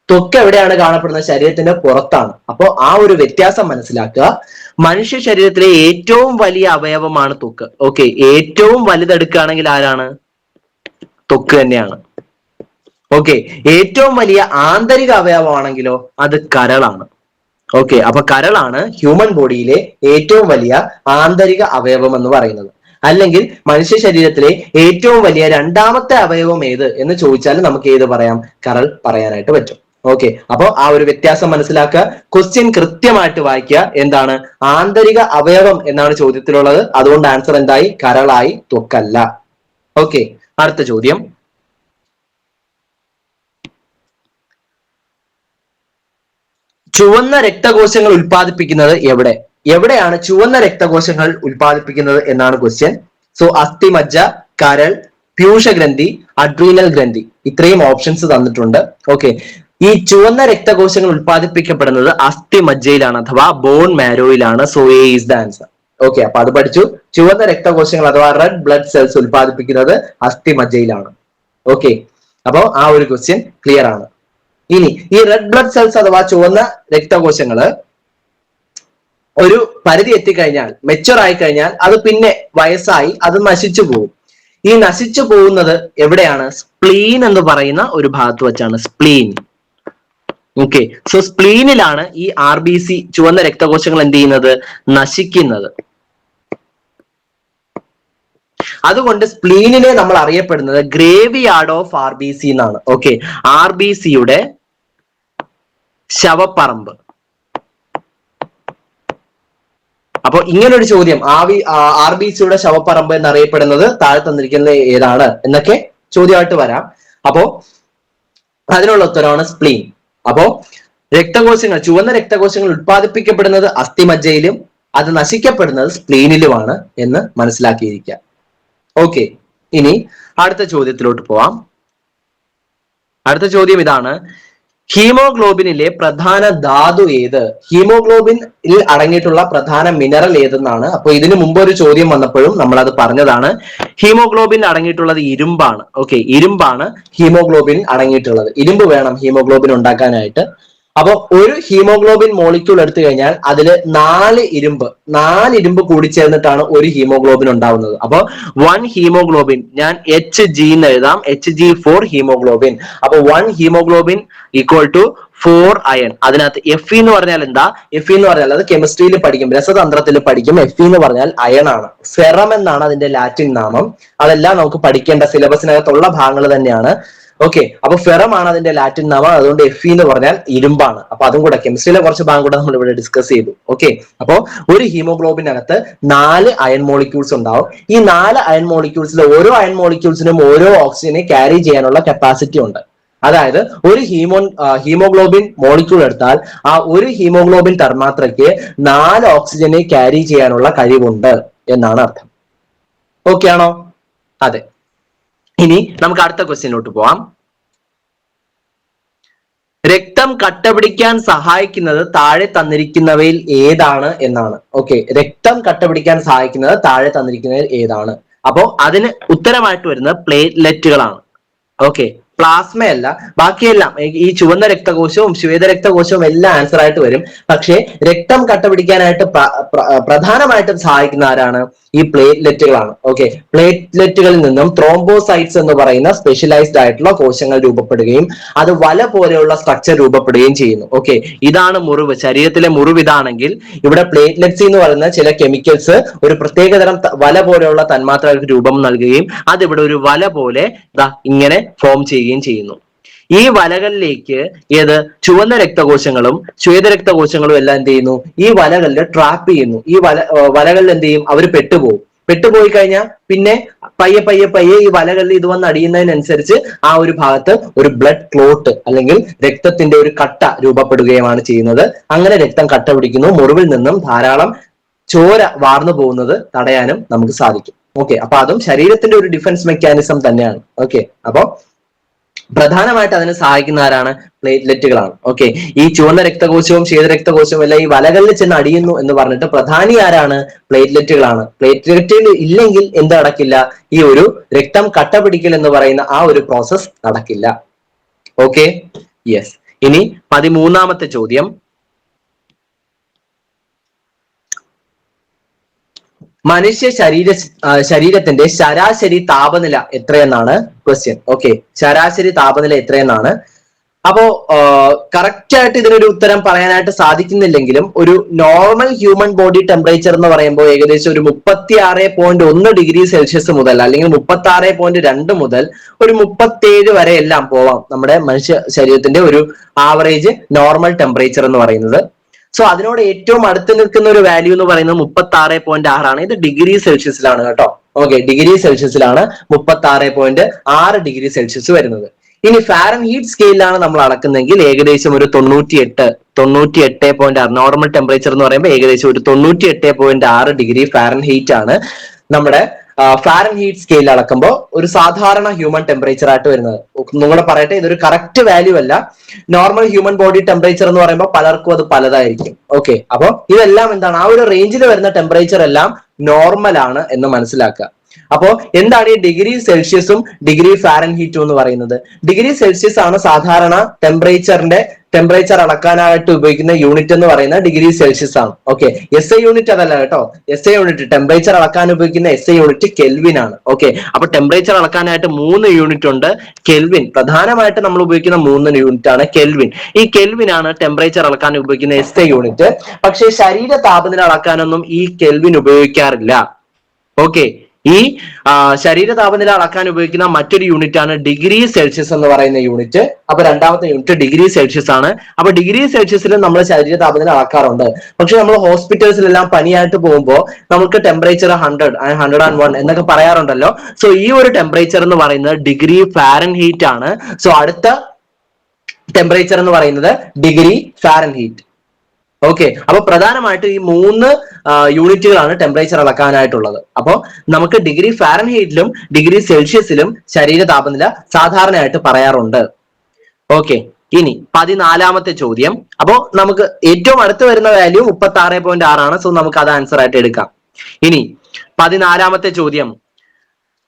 ത്വക്ക് എവിടെയാണ് കാണപ്പെടുന്നത്? ശരീരത്തിന്റെ പുറത്താണ്. അപ്പോൾ ആ ഒരു വ്യത്യാസം മനസ്സിലാക്കുക. മനുഷ്യ ശരീരത്തിലെ ഏറ്റവും വലിയ അവയവമാണ് ത്വക്ക്. ഓക്കെ, ഏറ്റവും വലുതെടുക്കുകയാണെങ്കിൽ ആരാണ്? ത്വക്ക് തന്നെയാണ്. ഓക്കെ, ഏറ്റവും വലിയ ആന്തരിക അവയവമാണെങ്കിലോ അത് കരളാണ്. ഓക്കെ, അപ്പൊ കരളാണ് ഹ്യൂമൻ ബോഡിയിലെ ഏറ്റവും വലിയ ആന്തരിക അവയവം എന്ന് പറയുന്നത്. അല്ലെങ്കിൽ മനുഷ്യ ശരീരത്തിലെ ഏറ്റവും വലിയ രണ്ടാമത്തെ അവയവം ഏത് എന്ന് ചോദിച്ചാൽ നമുക്ക് ഏത് പറയാം? കരൾ പറയാനായിട്ട് പറ്റും. ഓക്കെ, അപ്പൊ ആ ഒരു വ്യത്യാസം മനസ്സിലാക്കുക. ക്വസ്റ്റ്യൻ കൃത്യമായിട്ട് വായിക്കുക. എന്താണ് ആന്തരിക അവയവം എന്നാണ് ചോദ്യത്തിലുള്ളത്. അതുകൊണ്ട് ആൻസർ എന്തായി? കരളായി, ത്വക്കല്ല. ഓക്കെ, അടുത്ത ചോദ്യം. ചുവന്ന രക്തകോശങ്ങൾ ഉൽപ്പാദിപ്പിക്കുന്നത് എവിടെ? എവിടെയാണ് ചുവന്ന രക്തകോശങ്ങൾ ഉൽപ്പാദിപ്പിക്കുന്നത് എന്നാണ് ക്വസ്റ്റ്യൻ. സോ അസ്ഥിമജ്ജ, കരൾ, പ്യൂഷഗ്രന്ഥി, അഡ്രീനൽ ഗ്രന്ഥി, ഇത്രയും ഓപ്ഷൻസ് തന്നിട്ടുണ്ട്. ഓക്കെ, ഈ ചുവന്ന രക്തകോശങ്ങൾ ഉൽപ്പാദിപ്പിക്കപ്പെടുന്നത് അസ്ഥിമജ്ജയിലാണ് അഥവാ ബോൺ മാരോയിലാണ്. So A is the answer. Okay, അപ്പൊ അത് പഠിച്ചു. ചുവന്ന രക്തകോശങ്ങൾ അഥവാ റെഡ് ബ്ലഡ് സെൽസ് ഉൽപ്പാദിപ്പിക്കുന്നത് അസ്ഥിമജ്ജയിലാണ്. ഓക്കെ, അപ്പോ ആ ഒരു ക്വസ്റ്റ്യൻ ക്ലിയർ ആണ്. ഇനി ഈ റെഡ് ബ്ലഡ് സെൽസ് അഥവാ ചുവന്ന രക്തകോശങ്ങള് ഒരു പരിധി എത്തിക്കഴിഞ്ഞാൽ, മെച്ചുവർ ആയി കഴിഞ്ഞാൽ അത് പിന്നെ വയസ്സായി അത് നശിച്ചു പോകും. ഈ നശിച്ചു പോകുന്നത് എവിടെയാണ്? സ്പ്ലീൻ എന്ന് പറയുന്ന ഒരു ഭാഗത്ത് വെച്ചാണ്. സ്പ്ലീൻ. ഓക്കെ, സോ സ്പ്ലീനിലാണ് ഈ RBC ചുവന്ന രക്തകോശങ്ങൾ എന്ത് ചെയ്യുന്നത്? നശിക്കുന്നത്. അതുകൊണ്ട് സ്പ്ലീനിനെ നമ്മൾ അറിയപ്പെടുന്നത് ഗ്രേവി യാർഡ് ഓഫ് RBC എന്നാണ്. ഓക്കെ, RBCയുടെ ശവപ്പറമ്പ്. അപ്പൊ ഇങ്ങനൊരു ചോദ്യം, RBCയുടെ ശവപ്പറമ്പ് എന്നറിയപ്പെടുന്നത് താഴെ തന്നിരിക്കുന്നത് ഏതാണ് എന്നൊക്കെ ചോദ്യമായിട്ട് വരാം. അപ്പോ അതിനുള്ള ഉത്തരവാണ് സ്പ്ലീൻ. അപ്പോ രക്തകോശങ്ങൾ, ചുവന്ന രക്തകോശങ്ങൾ ഉത്പാദിപ്പിക്കപ്പെടുന്നത് അസ്ഥിമജ്ജയിലും അത് നശിക്കപ്പെടുന്നത് സ്പ്ലീനിലുമാണ് എന്ന് മനസ്സിലാക്കിയിരിക്കുക. ഓക്കെ, ഇനി അടുത്ത ചോദ്യത്തിലോട്ട് പോവാം. അടുത്ത ചോദ്യം ഇതാണ്, ഹീമോഗ്ലോബിനിലെ പ്രധാന ധാതു ഏത്? ഹീമോഗ്ലോബിനിൽ അടങ്ങിയിട്ടുള്ള പ്രധാന മിനറൽ ഏതെന്നാണ്. അപ്പൊ ഇതിനു മുമ്പ് ഒരു ചോദ്യം വന്നപ്പോഴും നമ്മൾ അത് പറഞ്ഞതാണ്. ഹീമോഗ്ലോബിൻ അടങ്ങിയിട്ടുള്ളത് ഇരുമ്പാണ്. ഓക്കെ, ഇരുമ്പാണ് ഹീമോഗ്ലോബിൻ അടങ്ങിയിട്ടുള്ളത്. ഇരുമ്പ് വേണം ഹീമോഗ്ലോബിൻ ഉണ്ടാക്കാനായിട്ട്. അപ്പൊ ഒരു ഹീമോഗ്ലോബിൻ മോളിക്യൂൾ എടുത്തു കഴിഞ്ഞാൽ അതിൽ 4 ഇരുമ്പ് കൂടി ചേർന്നിട്ടാണ് ഒരു ഹീമോഗ്ലോബിൻ ഉണ്ടാവുന്നത്. അപ്പൊ 1 ഹീമോഗ്ലോബിൻ ഞാൻ HG എന്ന് എഴുതാം, HG4 ഹീമോഗ്ലോബിൻ. അപ്പൊ 1 ഹീമോഗ്ലോബിൻ ഈക്വൽ ടു 4 അയൺ. അതിനകത്ത് Fe എന്ന് പറഞ്ഞാൽ എന്താ? Fe എന്ന് പറഞ്ഞാൽ അത് കെമിസ്ട്രിയിൽ പഠിക്കും, രസതന്ത്രത്തിൽ പഠിക്കും. Fe എന്ന് പറഞ്ഞാൽ അയൺ ആണ്. ഫെറം എന്നാണ് അതിന്റെ ലാറ്റിൻ നാമം. അതെല്ലാം നമുക്ക് പഠിക്കേണ്ട സിലബസിനകത്തുള്ള ഭാഗങ്ങൾ തന്നെയാണ്. ഓക്കെ, അപ്പൊ ഫെറം ആണ് അതിന്റെ ലാറ്റിൻ നാമം. അതുകൊണ്ട് Fe എന്ന് പറഞ്ഞാൽ ഇരുമ്പാണ്. അപ്പൊ അതും കൂടെ കെമിസ്ട്രിയിലെ കുറച്ച് ഭാഗം കൂടെ നമ്മൾ ഇവിടെ ഡിസ്കസ് ചെയ്തു. ഓക്കെ, അപ്പൊ ഒരു ഹീമോഗ്ലോബിനകത്ത് 4 അയൺ മോളിക്യൂൾസ് ഉണ്ടാവും. ഈ 4 അയൺ മോളിക്യൂൾസിൽ ഓരോ അയൺ മോളിക്യൂൾസിനും ഓരോ ഓക്സിജനെ ക്യാരി ചെയ്യാനുള്ള കപ്പാസിറ്റി ഉണ്ട്. അതായത് ഒരു ഹീമോഗ്ലോബിൻ മോളിക്യൂൾ എടുത്താൽ ആ ഒരു ഹീമോഗ്ലോബിൻ തന്മാത്രയ്ക്ക് 4 ഓക്സിജനെ ക്യാരി ചെയ്യാനുള്ള കഴിവുണ്ട് എന്നാണ് അർത്ഥം. ഓക്കെ ആണോ? അതെ. ഇനി നമുക്ക് അടുത്ത ക്വസ്റ്റ്യനിലോട്ട് പോവാം. രക്തം കട്ടപിടിക്കാൻ സഹായിക്കുന്നത് താഴെ തന്നിരിക്കുന്നവയിൽ ഏതാണ് എന്നാണ്. ഓക്കെ, രക്തം കട്ടപിടിക്കാൻ സഹായിക്കുന്നത് താഴെ തന്നിരിക്കുന്നവയിൽ ഏതാണ്? അപ്പോ അതിന് ഉത്തരമായിട്ട് വരുന്നത് പ്ലേറ്റ്ലെറ്റുകളാണ്. ഓക്കെ, പ്ലാസ്മയല്ല, ബാക്കിയെല്ലാം ഈ ചുവന്ന രക്തകോശവും ശ്വേത രക്തകോശവും എല്ലാം ആൻസർ ആയിട്ട് വരും. പക്ഷേ രക്തം കട്ടപിടിക്കാനായിട്ട് പ്രധാനമായിട്ടും സഹായിക്കുന്ന ആരാണ്? ഈ പ്ലേറ്റ്ലെറ്റുകളാണ്. ഓക്കെ, പ്ലേറ്റ്ലെറ്റുകളിൽ നിന്നും ത്രോംബോസൈറ്റ്സ് എന്ന് പറയുന്ന സ്പെഷ്യലൈസ്ഡ് ആയിട്ടുള്ള കോശങ്ങൾ രൂപപ്പെടുകയും അത് വല പോലെയുള്ള സ്ട്രക്ചർ രൂപപ്പെടുകയും ചെയ്യുന്നു. ഓക്കെ, ഇതാണ് മുറിവ്. ശരീരത്തിലെ മുറിവ് ഇതാണെങ്കിൽ ഇവിടെ പ്ലേറ്റ്ലെറ്റ്സ് എന്ന് പറയുന്ന ചില കെമിക്കൽസ് ഒരു പ്രത്യേകതരം വല പോലെയുള്ള തന്മാത്രകൾക്ക് രൂപം നൽകുകയും അതിവിടെ ഒരു വല പോലെ ഇങ്ങനെ ഫോം ചെയ്യുകയും ചെയ്യുന്നു. ഈ വലകളിലേക്ക് ചുവന്ന രക്തകോശങ്ങളും ശ്വേത രക്തകോശങ്ങളും എല്ലാം എന്ത് ചെയ്യുന്നു? ഈ വലകളിൽ ട്രാപ്പ് ചെയ്യുന്നു. ഈ വലകളിൽ എന്ത് ചെയ്യും? അവർ പെട്ടുപോയി കഴിഞ്ഞാൽ പിന്നെ പയ്യെ പയ്യെ പയ്യെ ഈ വലകളിൽ ഇത് വന്ന് അടിയുന്നതിനനുസരിച്ച് ആ ഒരു ഭാഗത്ത് ഒരു ബ്ലഡ് ക്ലോട്ട് അല്ലെങ്കിൽ രക്തത്തിന്റെ ഒരു കട്ട രൂപപ്പെടുകയുമാണ് ചെയ്യുന്നത്. അങ്ങനെ രക്തം കട്ട പിടിക്കുന്നു. മുറിവിൽ നിന്നും ധാരാളം ചോര വാർന്നു പോകുന്നത് തടയാനും നമുക്ക് സാധിക്കും. ഓക്കെ, അപ്പൊ അതും ശരീരത്തിന്റെ ഒരു ഡിഫൻസ് മെക്കാനിസം തന്നെയാണ്. ഓക്കെ, അപ്പൊ പ്രധാനമായിട്ട് അതിന് സഹായിക്കുന്ന ആരാണ്? പ്ലേറ്റ്ലെറ്റുകളാണ്. ഓക്കെ, ഈ ചുവന്ന രക്തകോശവും ശ്വേതരക്തകോശവും എല്ലാം ഈ വലകളിൽ ചെന്ന് അടിയുന്നു എന്ന് പറഞ്ഞിട്ട് പ്രധാനി ആരാണ്? പ്ലേറ്റ്ലെറ്റുകളാണ്. പ്ലേറ്റ്ലെറ്റുകൾ ഇല്ലെങ്കിൽ എന്ത് നടക്കില്ല? ഈ ഒരു രക്തം കട്ടപിടിക്കൽ എന്ന് പറയുന്ന ആ ഒരു പ്രോസസ് നടക്കില്ല. Okay, yes. ഇനി 13ാമത്തെ ചോദ്യം, മനുഷ്യ ശരീരത്തിന്റെ ശരാശരി താപനില എത്രയെന്നാണ് ക്വസ്റ്റ്യൻ. ഓക്കെ, ശരാശരി താപനില എത്രയെന്നാണ്. അപ്പോ കറക്റ്റ് ആയിട്ട് ഇതിനൊരു ഉത്തരം പറയാനായിട്ട് സാധിക്കുന്നില്ലെങ്കിലും ഒരു നോർമൽ ഹ്യൂമൻ ബോഡി ടെമ്പറേച്ചർ എന്ന് പറയുമ്പോൾ ഏകദേശം ഒരു 36.1 ഡിഗ്രി സെൽഷ്യസ് മുതൽ അല്ലെങ്കിൽ 36.2 മുതൽ ഒരു 37 വരെ എല്ലാം പോവാം നമ്മുടെ മനുഷ്യ ശരീരത്തിന്റെ ഒരു ആവറേജ് നോർമൽ ടെമ്പറേച്ചർ എന്ന് പറയുന്നത്. സോ അതിനോട് ഏറ്റവും അടുത്ത് നിൽക്കുന്ന ഒരു വാല്യൂ എന്ന് പറയുന്നത് 36.6 ആണ്. ഇത് ഡിഗ്രി സെൽഷ്യസിലാണ് കേട്ടോ. ഓക്കെ, ഡിഗ്രി സെൽഷ്യസിലാണ് 36.6 ഡിഗ്രി സെൽഷ്യസ് വരുന്നത്. ഇനി ഫാരൻഹീറ്റ് സ്കെയിലാണ് നമ്മൾ അളക്കുന്നെങ്കിൽ ഏകദേശം ഒരു 98.6 നോർമൽ ടെമ്പറേച്ചർ എന്ന് പറയുമ്പോൾ ഏകദേശം ഒരു 98.6 ഡിഗ്രി ഫാരൻഹീറ്റ് ആണ് നമ്മുടെ ഫാരൻഹീറ്റ് സ്കെയിൽ അളക്കുമ്പോൾ ഒരു സാധാരണ ഹ്യൂമൻ ടെമ്പറേച്ചർ ആയിട്ട് വരുന്നത്. നിങ്ങളെ പറയട്ടെ, ഇതൊരു കറക്റ്റ് വാല്യൂ അല്ല. നോർമൽ ഹ്യൂമൻ ബോഡി ടെമ്പറേച്ചർ എന്ന് പറയുമ്പോൾ പലർക്കും അത് പലതായിരിക്കും. ഓക്കെ, അപ്പൊ ഇതെല്ലാം എന്താണ്? ആ ഒരു റേഞ്ചിൽ വരുന്ന ടെമ്പറേച്ചർ എല്ലാം നോർമൽ ആണ് എന്ന് മനസ്സിലാക്കുക. അപ്പോ എന്താണ് ഈ ഡിഗ്രി സെൽഷ്യസും ഡിഗ്രി ഫാരൻഹീറ്റും എന്ന് പറയുന്നത്? ഡിഗ്രി സെൽഷ്യസ് ആണ് സാധാരണ ടെമ്പറേച്ചർ അളക്കാനായിട്ട് ഉപയോഗിക്കുന്ന യൂണിറ്റ് എന്ന് പറയുന്നത് ഡിഗ്രി സെൽഷ്യസ് ആണ്. ഓക്കെ, SI യൂണിറ്റ് അതല്ല കേട്ടോ. SI യൂണിറ്റ് ടെമ്പറേച്ചർ അളക്കാൻ ഉപയോഗിക്കുന്ന SI യൂണിറ്റ് കെൽവിൻ ആണ്. ഓക്കെ, അപ്പൊ ടെമ്പറേച്ചർ അളക്കാനായിട്ട് 3 യൂണിറ്റ് ഉണ്ട്. കെൽവിൻ പ്രധാനമായിട്ട് നമ്മൾ ഉപയോഗിക്കുന്ന 3 യൂണിറ്റ് ആണ് കെൽവിൻ. ഈ കെൽവിൻ ആണ് ടെമ്പറേച്ചർ അളക്കാൻ ഉപയോഗിക്കുന്ന SI യൂണിറ്റ്. പക്ഷേ ശരീര താപനില അളക്കാനൊന്നും ഈ കെൽവിൻ ഉപയോഗിക്കാറില്ല. ഓക്കെ, ഈ ശരീര താപനില അളക്കാൻ ഉപയോഗിക്കുന്ന മറ്റൊരു യൂണിറ്റ് ആണ് ഡിഗ്രി സെൽഷ്യസ് എന്ന് പറയുന്ന യൂണിറ്റ്. അപ്പൊ രണ്ടാമത്തെ യൂണിറ്റ് ഡിഗ്രി സെൽഷ്യസ് ആണ്. അപ്പൊ ഡിഗ്രി സെൽഷ്യസിലും നമ്മൾ ശരീര താപനില അളക്കാറുണ്ട്. പക്ഷെ നമ്മൾ ഹോസ്പിറ്റൽസിലെല്ലാം പനിയായിട്ട് പോകുമ്പോൾ നമുക്ക് ടെമ്പറേച്ചർ 100, 101 എന്നൊക്കെ പറയാറുണ്ടല്ലോ. സോ ഈ ഒരു ടെമ്പറേച്ചർ എന്ന് പറയുന്നത് ഡിഗ്രി ഫാരൻഹീറ്റ് ആണ്. സോ അടുത്ത ടെമ്പറേച്ചർ എന്ന് പറയുന്നത് ഡിഗ്രി ഫാരൻഹീറ്റ്. ഓക്കെ, അപ്പൊ പ്രധാനമായിട്ട് ഈ 3 യൂണിറ്റുകളാണ് ടെമ്പറേച്ചർ അളക്കാനായിട്ടുള്ളത്. അപ്പോൾ നമുക്ക് ഡിഗ്രി ഫാരൻഹീറ്റിലും ഡിഗ്രി സെൽഷ്യസിലും ശരീര താപനില സാധാരണയായിട്ട് പറയാറുണ്ട്. ഓക്കെ, ഇനി 14ാമത്തെ ചോദ്യം. അപ്പോ നമുക്ക് ഏറ്റവും അടുത്ത് വരുന്ന വാല്യൂ 36.6 ആണ്. സോ നമുക്ക് അത് ആൻസർ ആയിട്ട് എടുക്കാം. ഇനി 14ാമത്തെ ചോദ്യം,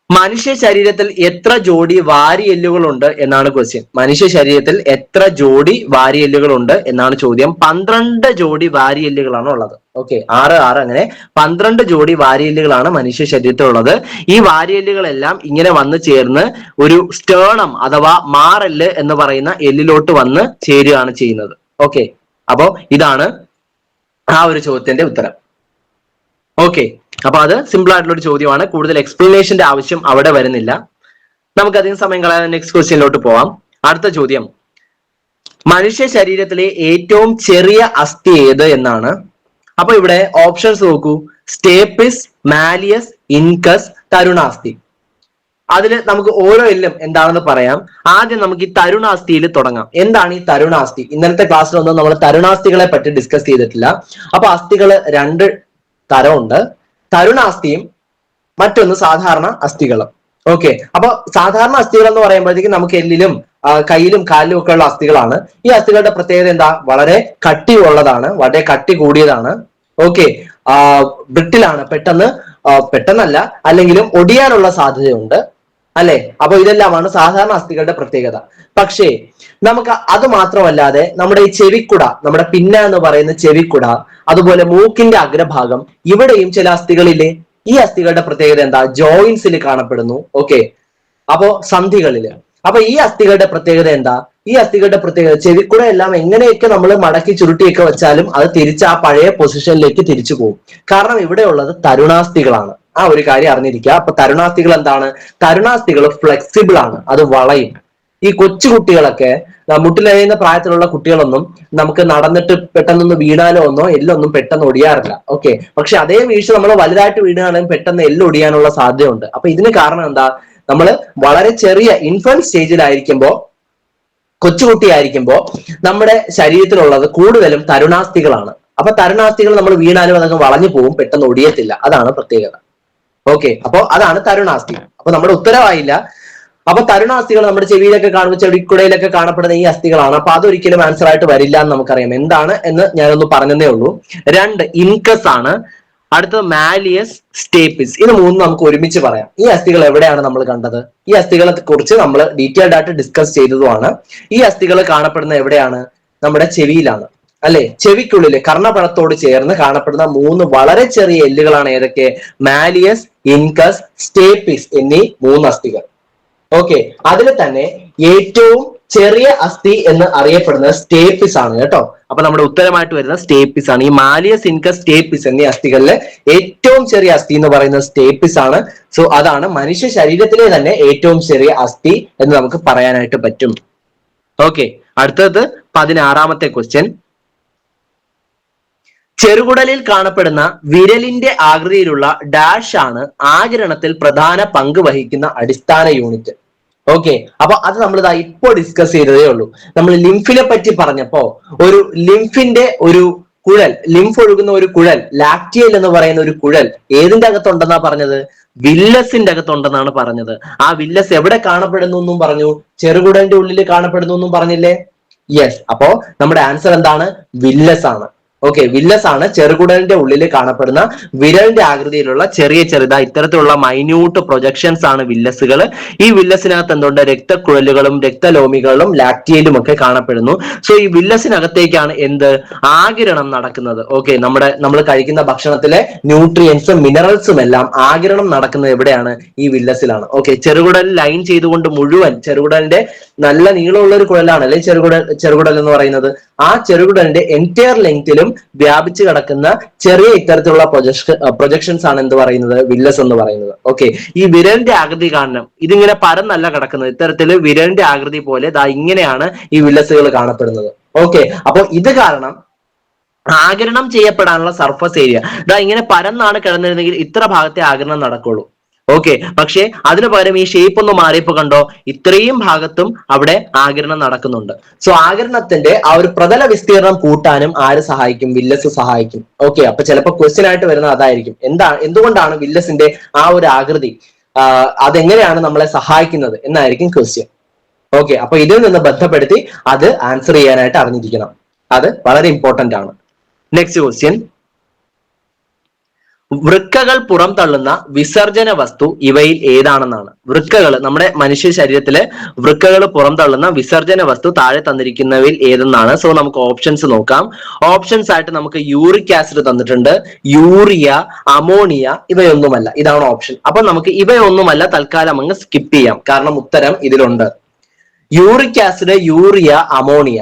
മനുഷ്യ ശരീരത്തിൽ എത്ര ജോഡി വാരിയെല്ലുകളുണ്ട് എന്നാണ് ക്വസ്റ്റ്യൻ. മനുഷ്യ ശരീരത്തിൽ എത്ര ജോഡി വാരിയെല്ലുകളുണ്ട് എന്നാണ് ചോദ്യം. 12 ജോഡി വാരിയെല്ലുകളാണ് ഉള്ളത്. ഓക്കെ, 6 6 അങ്ങനെ 12 ജോഡി വാരിയെല്ലുകളാണ് മനുഷ്യ ശരീരത്തിലുള്ളത്. ഈ വാരിയെല്ലുകളെല്ലാം ഇങ്ങനെ വന്ന് ചേർന്ന് ഒരു സ്റ്റേണം അഥവാ മാറെല്ല് എന്ന് പറയുന്ന എല്ലിലോട്ട് വന്ന് ചേരുകയാണ് ചെയ്യുന്നത്. ഓക്കെ, അപ്പോ ഇതാണ് ആ ഒരു ചോദ്യത്തിന്റെ ഉത്തരം. ഓക്കെ, അപ്പൊ അത് സിമ്പിൾ ആയിട്ടുള്ള ഒരു ചോദ്യമാണ്. കൂടുതൽ എക്സ്പ്ലനേഷന്റെ ആവശ്യം അവിടെ വരുന്നില്ല. നമുക്ക് അധികം സമയം കളയാതെ നെക്സ്റ്റ് ക്വസ്റ്റ്യനിലോട്ട് പോവാം. അടുത്ത ചോദ്യം, മനുഷ്യ ശരീരത്തിലെ ഏറ്റവും ചെറിയ അസ്ഥി ഏത് എന്നാണ്. അപ്പൊ ഇവിടെ ഓപ്ഷൻസ് നോക്കൂ. സ്റ്റേപ്പിസ്, മാലിയസ്, ഇൻകസ്, തരുണാസ്ഥി. അതിൽ നമുക്ക് ഓരോ എല്ലും എന്താണെന്ന് പറയാം. ആദ്യം നമുക്ക് ഈ തരുണാസ്ഥിയിൽ തുടങ്ങാം. എന്താണ് ഈ തരുണാസ്ഥി? ഇന്നലത്തെ ക്ലാസ്സിലൊന്നും നമ്മൾ തരുണാസ്ഥികളെ പറ്റി ഡിസ്കസ് ചെയ്തിട്ടില്ല. അപ്പൊ അസ്ഥികൾ 2 തരമുണ്ട്, തരുണാസ്ഥിയും മറ്റൊന്ന് സാധാരണ അസ്ഥികളും. ഓക്കെ, അപ്പൊ സാധാരണ അസ്ഥികൾ എന്ന് പറയുമ്പോഴത്തേക്കും നമുക്ക് എല്ലിലും കയ്യിലും കാലിലും ഒക്കെ ഉള്ള അസ്ഥികളാണ്. ഈ അസ്ഥികളുടെ പ്രത്യേകത എന്താ? വളരെ കട്ടി ഉള്ളതാണ്, വളരെ കട്ടി കൂടിയതാണ്. ഓക്കെ, ബ്രിട്ടിലാണ്, പെട്ടെന്നല്ല അല്ലെങ്കിലും ഒടിയാനുള്ള സാധ്യതയുണ്ട് അല്ലെ. അപ്പൊ ഇതെല്ലാമാണ് സാധാരണ അസ്ഥികളുടെ പ്രത്യേകത. പക്ഷേ നമുക്ക് അത് മാത്രമല്ലാതെ നമ്മുടെ ഈ ചെവിക്കുട, നമ്മുടെ പിന്ന എന്ന് പറയുന്ന ചെവിക്കുട, അതുപോലെ മൂക്കിന്റെ അഗ്രഭാഗം, ഇവിടെയും ചില അസ്ഥികളില്ലേ. ഈ അസ്ഥികളുടെ പ്രത്യേകത എന്താ? ജോയിന്റ്സിൽ കാണപ്പെടുന്നു. ഓക്കെ, അപ്പോ സന്ധികളില്. അപ്പൊ ഈ അസ്ഥികളുടെ പ്രത്യേകത എന്താ? ഈ അസ്ഥികളുടെ പ്രത്യേകത ചെവിക്കുട എല്ലാം എങ്ങനെയൊക്കെ നമ്മൾ മടക്കി ചുരുട്ടിയൊക്കെ വെച്ചാലും അത് തിരിച്ച് ആ പഴയ പൊസിഷനിലേക്ക് തിരിച്ചു പോകും. കാരണം ഇവിടെ ഉള്ളത് തരുണാസ്ഥികളാണ്. ആ ഒരു കാര്യം അറിഞ്ഞിരിക്കുക. അപ്പൊ തരുണാസ്ഥികൾ എന്താണ്? തരുണാസ്ഥികൾ ഫ്ലെക്സിബിൾ ആണ്, അത് വളയും. ഈ കൊച്ചു കുട്ടികളൊക്കെ, മുട്ടിലഴിയുന്ന പ്രായത്തിലുള്ള കുട്ടികളൊന്നും നമുക്ക് നടന്നിട്ട് പെട്ടെന്നൊന്ന് വീണാലോ എല്ലൊന്നും പെട്ടെന്ന് ഒടിയാറില്ല. ഓക്കെ, പക്ഷെ അതേ വീഴ്ച നമ്മൾ വലുതായിട്ട് വീണാലും പെട്ടെന്ന് എല്ല് ഒടിയാനുള്ള സാധ്യതയുണ്ട്. അപ്പൊ ഇതിന് കാരണം എന്താ? നമ്മൾ വളരെ ചെറിയ ഇൻഫന്റ് സ്റ്റേജിലായിരിക്കുമ്പോ, കൊച്ചുകുട്ടിയായിരിക്കുമ്പോ നമ്മുടെ ശരീരത്തിലുള്ളത് കൂടുതലും തരുണാസ്ഥികളാണ്. അപ്പൊ തരുണാസ്ഥികൾ നമ്മൾ വീണാലും അതങ്ങ് വളഞ്ഞു പോകും, പെട്ടെന്ന് ഒടിയത്തില്ല. അതാണ് പ്രത്യേകത. ഓക്കെ, അപ്പൊ അതാണ് തരുണാസ്ഥി. അപ്പൊ നമ്മുടെ ഉത്തരവായില്ല. അപ്പൊ തരുണാസ്ഥികൾ നമ്മുടെ ചെവിയിലൊക്കെ കാണുമ്പോൾ, ചെവിക്കുടയിലൊക്കെ കാണപ്പെടുന്ന ഈ അസ്ഥികളാണ്. അപ്പൊ അതൊരിക്കലും ആൻസർ ആയിട്ട് വരില്ല എന്ന് നമുക്കറിയാം. എന്താണ് എന്ന് ഞാനൊന്ന് പറഞ്ഞതേ ഉള്ളൂ. 2 ഇൻകസ് ആണ്. അടുത്തത് മാലിയസ്, സ്റ്റേപ്പിസ്. ഇത് 3 നമുക്ക് ഒരുമിച്ച് പറയാം. ഈ അസ്ഥികൾ എവിടെയാണ് നമ്മൾ കണ്ടത്? ഈ അസ്ഥികളെ കുറിച്ച് നമ്മൾ ഡീറ്റെയിൽഡ് ആയിട്ട് ഡിസ്കസ് ചെയ്തതുമാണ്. ഈ അസ്ഥികൾ കാണപ്പെടുന്ന എവിടെയാണ്? നമ്മുടെ ചെവിയിലാണ് അല്ലെ. ചെവിക്കുള്ളില് കർണപടത്തോട് ചേർന്ന് കാണപ്പെടുന്ന 3 വളരെ ചെറിയ എല്ലുകളാണ് ഏതൊക്കെ? മാലിയസ്, ഇൻകസ്, സ്റ്റേപ്പിസ് എന്നീ 3 അസ്ഥികൾ. ഓക്കെ, അതിൽ തന്നെ ഏറ്റവും ചെറിയ അസ്ഥി എന്ന് അറിയപ്പെടുന്നത് സ്റ്റേപ്പിസ് ആണ് കേട്ടോ. അപ്പൊ നമ്മുടെ ഉത്തരമായിട്ട് വരുന്ന സ്റ്റേപ്പിസ് ആണ്. ഈ മാലിയസ്, ഇൻകസ്, സ്റ്റേപ്പിസ് എന്നീ അസ്ഥികളിലെ ഏറ്റവും ചെറിയ അസ്ഥി എന്ന് പറയുന്നത് സ്റ്റേപ്പിസ് ആണ്. സോ അതാണ് മനുഷ്യ ശരീരത്തിലെ തന്നെ ഏറ്റവും ചെറിയ അസ്ഥി എന്ന് നമുക്ക് പറയാനായിട്ട് പറ്റും. ഓക്കെ, അടുത്തത് 16ാമത്തെ ക്വസ്റ്റ്യൻ. ചെറുകുടലിൽ കാണപ്പെടുന്ന വിരലിന്റെ ആകൃതിയിലുള്ള ഡാഷ് ആണ് ആഗിരണത്തിൽ പ്രധാന പങ്ക് വഹിക്കുന്ന അടിസ്ഥാന യൂണിറ്റ്. ഓക്കെ, അപ്പൊ അത് നമ്മൾ ഇതാ ഇപ്പോൾ ഡിസ്കസ് ചെയ്തതേ ഉള്ളൂ. നമ്മൾ ലിംഫിനെ പറ്റി പറഞ്ഞപ്പോ ഒരു ലിംഫിന്റെ ഒരു കുഴൽ, ലിംഫ് ഒഴുകുന്ന ഒരു കുഴൽ, ലാക്റ്റിയൽ എന്ന് പറയുന്ന ഒരു കുഴൽ ഏതിന്റെ അകത്തുണ്ടെന്നാ പറഞ്ഞത്? വില്ലസിന്റെ അകത്തുണ്ടെന്നാണ് പറഞ്ഞത്. ആ വില്ലസ് എവിടെ കാണപ്പെടുന്നു എന്നും പറഞ്ഞു? ചെറുകുടലിന്റെ ഉള്ളിൽ കാണപ്പെടുന്നു എന്നും പറഞ്ഞില്ലേ? യെസ്, അപ്പോ നമ്മുടെ ആൻസർ എന്താണ്? വില്ലസ് ആണ്. ഓക്കെ, വില്ലസ് ആണ് ചെറുകുടലിന്റെ ഉള്ളിൽ കാണപ്പെടുന്ന വിരലിന്റെ ആകൃതിയിലുള്ള ചെറുതാ ഇത്തരത്തിലുള്ള മൈന്യൂട്ട് പ്രൊജക്ഷൻസ് ആണ് വില്ലസുകൾ. ഈ വില്ലസിനകത്ത് എന്തുണ്ട്? രക്തക്കുഴലുകളും രക്തലോമികളും ലാക്റ്റിയലും ഒക്കെ കാണപ്പെടുന്നു. സോ ഈ വില്ലസിനകത്തേക്കാണ് എന്ത്? ആഗിരണം നടക്കുന്നത്. ഓക്കെ, നമ്മൾ കഴിക്കുന്ന ഭക്ഷണത്തിലെ ന്യൂട്രിയൻസും മിനറൽസും എല്ലാം ആഗിരണം നടക്കുന്നത് എവിടെയാണ്? ഈ വില്ലസിലാണ്. ഓക്കെ, ചെറുകുടൽ ലൈൻ ചെയ്തുകൊണ്ട് മുഴുവൻ ചെറുകുടലിന്റെ നല്ല നീളമുള്ള ഒരു കുഴലാണ് അല്ലെ ചെറുകുടൽ എന്ന് പറയുന്നത്. ആ ചെറുകുടലിന്റെ എൻറ്റയർ ലെങ്തിലും വ്യാപിച്ചു കിടക്കുന്ന ചെറിയ ഇത്തരത്തിലുള്ള പ്രൊജക്ഷൻസ് ആണ് എന്ത് പറയുന്നത്, വില്ലസ് എന്ന് പറയുന്നത്. ഓക്കെ, ഈ വിരലിന്റെ ആകൃതി കാണണം, ഇതിങ്ങനെ പരന്നല്ല കിടക്കുന്നത്, ഇത്തരത്തിൽ വിരലിന്റെ ആകൃതി പോലെ ദാ ഇങ്ങനെയാണ് ഈ വില്ലസുകൾ കാണപ്പെടുന്നത്. ഓക്കെ, അപ്പൊ ഇത് കാരണം ആഗിരണം ചെയ്യപ്പെടാനുള്ള സർഫസ് ഏരിയ ദാ ഇങ്ങനെ പരന്നാണ് കിടന്നിരുന്നെങ്കിൽ ഇത്ര ഭാഗത്തെ ആഗിരണം നടക്കുള്ളൂ. ഓക്കെ, പക്ഷെ അതിനു പകരം ഈ ഷേപ്പ് ഒന്ന് മാറിയപ്പോ കണ്ടോ, ഇത്രയും ഭാഗത്തും അവിടെ ആഗിരണം നടക്കുന്നുണ്ട്. സോ ആഗിരണത്തിന്റെ ആ ഒരു പ്രതല വിസ്തീർണം കൂട്ടാനും ആര് സഹായിക്കും, വില്ലസ് സഹായിക്കും. ഓക്കെ, അപ്പൊ ചിലപ്പോൾ ക്വസ്റ്റ്യൻ ആയിട്ട് വരുന്ന അതായിരിക്കും, എന്തുകൊണ്ടാണ് വില്ലസിന്റെ ആ ഒരു ആകൃതി അതെങ്ങനെയാണ് നമ്മളെ സഹായിക്കുന്നത് എന്നായിരിക്കും ക്വസ്റ്റ്യൻ. ഓക്കെ, അപ്പൊ ഇതിൽ നിന്ന് ബന്ധപ്പെടുത്തി അത് ആൻസർ ചെയ്യാനായിട്ട് അറിഞ്ഞിരിക്കണം, അത് വളരെ ഇമ്പോർട്ടന്റ് ആണ്. നെക്സ്റ്റ് ക്വസ്റ്റ്യൻ, വൃക്കകൾ പുറംതള്ളുന്ന വിസർജന വസ്തു ഇവയിൽ ഏതാണെന്നാണ്. വൃക്കകൾ, നമ്മുടെ മനുഷ്യ ശരീരത്തിലെ വൃക്കകൾ പുറംതള്ളുന്ന വിസർജന വസ്തു താഴെ തന്നിരിക്കുന്നവയിൽ ഏതെന്നാണ്. സോ നമുക്ക് ഓപ്ഷൻസ് നോക്കാം. ഓപ്ഷൻസ് ആയിട്ട് നമുക്ക് യൂറിക് ആസിഡ് തന്നിട്ടുണ്ട്, യൂറിയ, അമോണിയ, ഇവയൊന്നുമല്ല, ഇതാണ് ഓപ്ഷൻ. അപ്പൊ നമുക്ക് ഇവയൊന്നുമല്ല തൽക്കാലം അങ്ങ് സ്കിപ്പ് ചെയ്യാം, കാരണം ഉത്തരം ഇതിലുണ്ട്. Uric acid, urea, ammonia.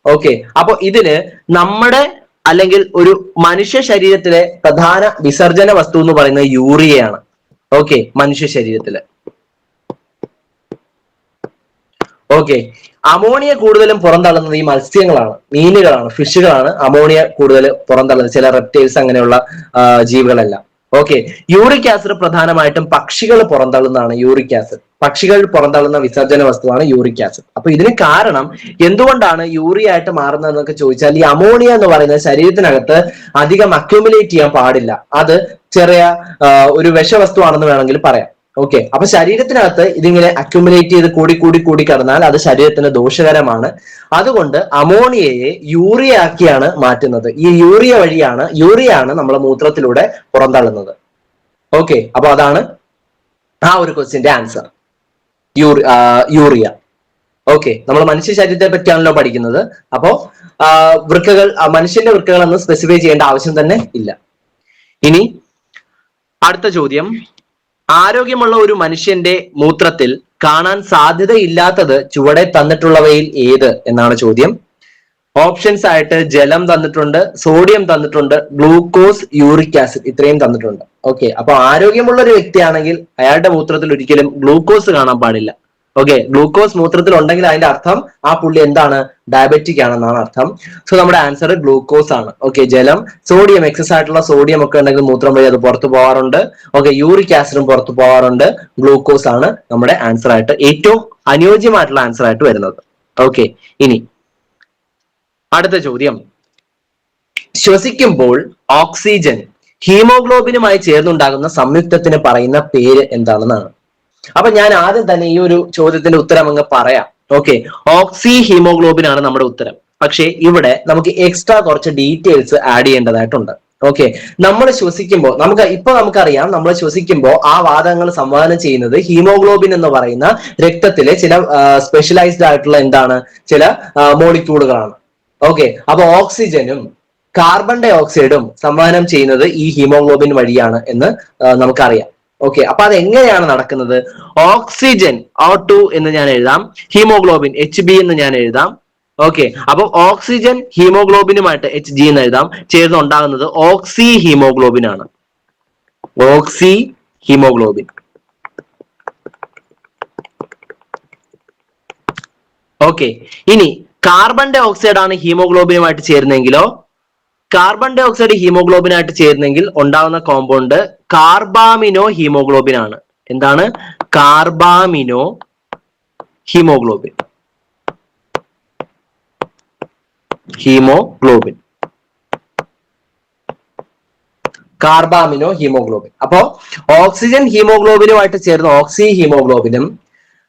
Okay, അപ്പൊ ഇതില് നമ്മുടെ അല്ലെങ്കിൽ ഒരു മനുഷ്യ ശരീരത്തിലെ പ്രധാന വിസർജന വസ്തു എന്ന് പറയുന്നത് യൂറിയയാണ്. ഓക്കെ, മനുഷ്യ ശരീരത്തില്. ഓക്കെ, അമോണിയ കൂടുതലും പുറന്തള്ളുന്നത് ഈ മത്സ്യങ്ങളാണ്, മീനുകളാണ്, ഫിഷുകളാണ് അമോണിയ കൂടുതൽ പുറന്തള്ളുന്നത്, ചില റെപ്റ്റൈൽസ് അങ്ങനെയുള്ള ജീവികളെല്ലാം. ഓക്കെ, യൂറിക് ആസിഡ് പ്രധാനമായിട്ടും പക്ഷികൾ പുറന്തള്ളുന്നതാണ്. യൂറിക് ആസിഡ് പക്ഷികൾ പുറന്തള്ളുന്ന വിസർജന വസ്തുവാണ് യൂറിക് ആസിഡ്. അപ്പൊ ഇതിന് കാരണം എന്തുകൊണ്ടാണ് യൂറിയ ആയിട്ട് മാറുന്നതെന്നൊക്കെ ചോദിച്ചാൽ, ഈ അമോണിയ എന്ന് പറയുന്നത് ശരീരത്തിനകത്ത് അധികം അക്യുമുലേറ്റ് ചെയ്യാൻ പാടില്ല, അത് ചെറിയ ഒരു വിഷവസ്തുവാണെന്ന് വേണമെങ്കിൽ പറയാം. ഓക്കെ, അപ്പൊ ശരീരത്തിനകത്ത് ഇതിങ്ങനെ അക്യുമുലേറ്റ് ചെയ്ത് കൂടി കിടന്നാൽ അത് ശരീരത്തിന് ദോഷകരമാണ്. അതുകൊണ്ട് അമോണിയയെ യൂറിയ ആക്കിയാണ് മാറ്റുന്നത്. ഈ യൂറിയ ആണ് നമ്മളെ മൂത്രത്തിലൂടെ പുറന്തള്ളുന്നത്. ഓക്കെ, അപ്പൊ അതാണ് ആ ഒരു ക്വസ്റ്റ്യന്റെ ആൻസർ, യൂറിയ. ഓക്കെ, നമ്മൾ മനുഷ്യ ശരീരത്തെ പറ്റിയാണല്ലോ പഠിക്കുന്നത്. അപ്പോ വൃക്കകൾ, മനുഷ്യന്റെ വൃക്കകൾ എന്ന് സ്പെസിഫൈ ചെയ്യേണ്ട ആവശ്യം തന്നെ ഇല്ല. ഇനി അടുത്ത ചോദ്യം, ആരോഗ്യമുള്ള ഒരു മനുഷ്യന്റെ മൂത്രത്തിൽ കാണാൻ സാധ്യതയില്ലാത്തത് ചുവടെ തന്നിട്ടുള്ളവയിൽ ഏത് എന്നാണ് ചോദ്യം. ഓപ്ഷൻസ് ആയിട്ട് ജലം തന്നിട്ടുണ്ട്, സോഡിയം തന്നിട്ടുണ്ട്, ഗ്ലൂക്കോസ്, യൂറിക് ആസിഡ്, ഇത്രയും തന്നിട്ടുണ്ട്. ഓക്കെ, അപ്പൊ ആരോഗ്യമുള്ള ഒരു വ്യക്തിയാണെങ്കിൽ അയാളുടെ മൂത്രത്തിൽ ഒരിക്കലും ഗ്ലൂക്കോസ് കാണാൻ പാടില്ല. ഓക്കെ, ഗ്ലൂക്കോസ് മൂത്രത്തിൽ ഉണ്ടെങ്കിൽ അതിന്റെ അർത്ഥം ആ പുള്ളി എന്താണ്, ഡയബറ്റിക് ആണെന്നാണ് അർത്ഥം. സോ നമ്മുടെ ആൻസർ ഗ്ലൂക്കോസ് ആണ്. ഓക്കെ, ജലം, സോഡിയം, എക്സസ് ആയിട്ടുള്ള സോഡിയം ഒക്കെ ഉണ്ടെങ്കിൽ മൂത്രം വഴി അത് പുറത്തു പോകാറുണ്ട്. ഓക്കെ, യൂറിക് ആസിഡും പുറത്തു പോകാറുണ്ട്. ഗ്ലൂക്കോസ് ആണ് നമ്മുടെ ആൻസർ ആയിട്ട് ഏറ്റവും അനുയോജ്യമായിട്ടുള്ള ആൻസർ ആയിട്ട് വരുന്നത്. ഓക്കെ, ഇനി അടുത്ത ചോദ്യം, ശ്വസിക്കുമ്പോൾ ഓക്സിജൻ ഹീമോഗ്ലോബിനുമായി ചേർന്നുണ്ടാകുന്ന സംയുക്തത്തിന് പറയുന്ന പേര് എന്താണെന്നാണ്. അപ്പൊ ഞാൻ ആദ്യം തന്നെ ഈ ഒരു ചോദ്യത്തിന്റെ ഉത്തരം അങ്ങ് പറയാം. ഓക്കെ, ഓക്സി ഹീമോഗ്ലോബിൻ ആണ് നമ്മുടെ ഉത്തരം. പക്ഷേ ഇവിടെ നമുക്ക് എക്സ്ട്രാ കുറച്ച് ഡീറ്റെയിൽസ് ആഡ് ചെയ്യേണ്ടതായിട്ടുണ്ട്. ഓക്കെ, നമ്മൾ ശ്വസിക്കുമ്പോൾ നമുക്കറിയാം, നമ്മൾ ശ്വസിക്കുമ്പോൾ ആ വാതകങ്ങൾ സംവഹനം ചെയ്യുന്നത് ഹീമോഗ്ലോബിൻ എന്ന് പറയുന്ന രക്തത്തിലെ ചില സ്പെഷ്യലൈസ്ഡ് ആയിട്ടുള്ള ചില മോളിക്യൂളുകളാണ്. ഓക്കെ, അപ്പൊ ഓക്സിജനും കാർബൺ ഡൈ ഓക്സൈഡും സംവഹനം ചെയ്യുന്നത് ഈ ഹീമോഗ്ലോബിൻ വഴിയാണ് എന്ന് നമുക്കറിയാം. ഓക്കെ, അപ്പൊ അത് എങ്ങനെയാണ് നടക്കുന്നത്? ഓക്സിജൻ O2 എന്ന് ഞാൻ എഴുതാം, ഹീമോഗ്ലോബിൻ HB എന്ന് ഞാൻ എഴുതാം. ഓക്കെ, അപ്പൊ ഓക്സിജൻ ഹീമോഗ്ലോബിനുമായിട്ട് HG എന്ന് എഴുതാം, ചേർന്ന് ഉണ്ടാകുന്നത് ഓക്സി ഹീമോഗ്ലോബിൻ ആണ്. ഓക്സി ഹീമോഗ്ലോബിൻ. ഓക്കെ, ഇനി കാർബൺ ഡൈ ഓക്സൈഡ് ആണ് ഹീമോഗ്ലോബിനുമായിട്ട് ചേരുന്നെങ്കിലോ, കാർബൺ ഡൈ ഓക്സൈഡ് ഹീമോഗ്ലോബിനായിട്ട് ചേരുന്നെങ്കിൽ ഉണ്ടാകുന്ന കോമ്പൗണ്ട് കാർബാമിനോ ഹീമോഗ്ലോബിൻ ആണ്. എന്താണ്? Carbamino haemoglobin. Carbamino haemoglobin. അപ്പോ ഓക്സിജൻ ഹീമോഗ്ലോബിനുമായിട്ട് ചേർന്ന് ഓക്സി ഹീമോഗ്ലോബിനും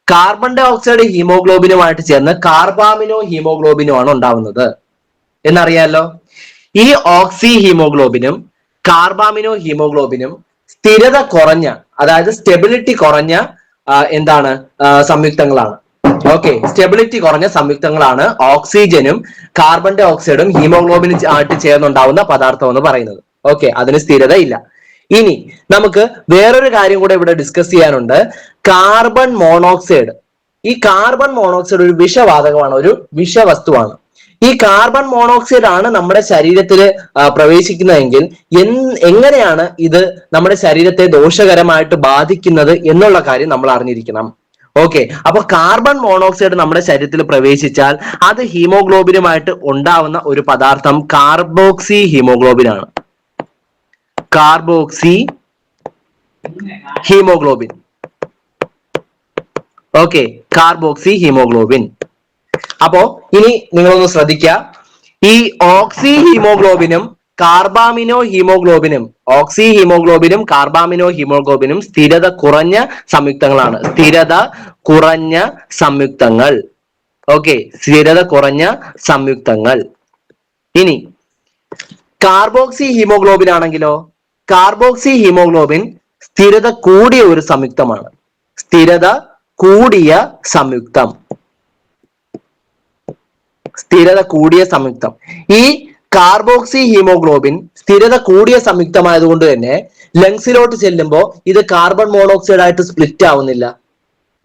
കാർബൺ ഡൈ ഓക്സൈഡ് ഹീമോഗ്ലോബിനുമായിട്ട് ചേർന്ന് കാർബാമിനോ ഹീമോഗ്ലോബിനും ആണ് ഉണ്ടാവുന്നത് എന്നറിയാലോ. ഈ ഓക്സി ഹീമോഗ്ലോബിനും കാർബാമിനോ ഹീമോഗ്ലോബിനും സ്ഥിരത കുറഞ്ഞ, അതായത് സ്റ്റെബിലിറ്റി കുറഞ്ഞ സംയുക്തങ്ങളാണ്. ഓക്കെ, സ്റ്റെബിലിറ്റി കുറഞ്ഞ സംയുക്തങ്ങളാണ് ഓക്സിജനും കാർബൺ ഡൈ ഓക്സൈഡും ഹീമോഗ്ലോബിനും ആയിട്ട് ചേർന്നുണ്ടാവുന്ന പദാർത്ഥം എന്ന് പറയുന്നത്. ഓക്കെ, അതിന് സ്ഥിരത ഇല്ല. ഇനി നമുക്ക് വേറൊരു കാര്യം കൂടെ ഇവിടെ ഡിസ്കസ് ചെയ്യാനുണ്ട്. കാർബൺ മോണോക്സൈഡ് ഈ കാർബൺ മോണോക്സൈഡ് ഒരു വിഷവാതകമാണ്, ഒരു വിഷവസ്തുവാണ്. ഈ കാർബൺ മോണോക്സൈഡ് ആണ് നമ്മുടെ ശരീരത്തിൽ പ്രവേശിക്കുന്നതെങ്കിൽ എങ്ങനെയാണ് ഇത് നമ്മുടെ ശരീരത്തെ ദോഷകരമായിട്ട് ബാധിക്കുന്നത് എന്നുള്ള കാര്യം നമ്മൾ അറിഞ്ഞിരിക്കണം. ഓക്കെ, അപ്പൊ കാർബൺ മോണോക്സൈഡ് നമ്മുടെ ശരീരത്തിൽ പ്രവേശിച്ചാൽ അത് ഹീമോഗ്ലോബിനുമായിട്ട് ഉണ്ടാവുന്ന ഒരു പദാർത്ഥം കാർബോക്സി ഹീമോഗ്ലോബിൻ ആണ്. Carboxy haemoglobin. Okay, carboxy haemoglobin. അപ്പോ ഇനി നിങ്ങളൊന്ന് ശ്രദ്ധിക്കുക, ഈ ഓക്സി ഹീമോഗ്ലോബിനും കാർബാമിനോ ഹീമോഗ്ലോബിനും, ഓക്സി ഹീമോഗ്ലോബിനും കാർബാമിനോ ഹീമോഗ്ലോബിനും സ്ഥിരത കുറഞ്ഞ സംയുക്തങ്ങളാണ്. സ്ഥിരത കുറഞ്ഞ സംയുക്തങ്ങൾ. ഓക്കെ, സ്ഥിരത കുറഞ്ഞ സംയുക്തങ്ങൾ. ഇനി കാർബോക്സി ഹീമോഗ്ലോബിൻ ആണെങ്കിലോ, കാർബോക്സി ഹീമോഗ്ലോബിൻ സ്ഥിരത കൂടിയ ഒരു സംയുക്തമാണ്. സ്ഥിരത കൂടിയ സംയുക്തം. സ്ഥിരത കൂടിയ സംയുക്തം. ഈ കാർബോക്സി ഹീമോഗ്ലോബിൻ സ്ഥിരത കൂടിയ സംയുക്തമായതുകൊണ്ട് തന്നെ ലങ്സിലോട്ട് ചെല്ലുമ്പോൾ ഇത് കാർബൺ മോണോക്സൈഡ് ആയിട്ട് സ്പ്ലിറ്റ് ആവുന്നില്ല.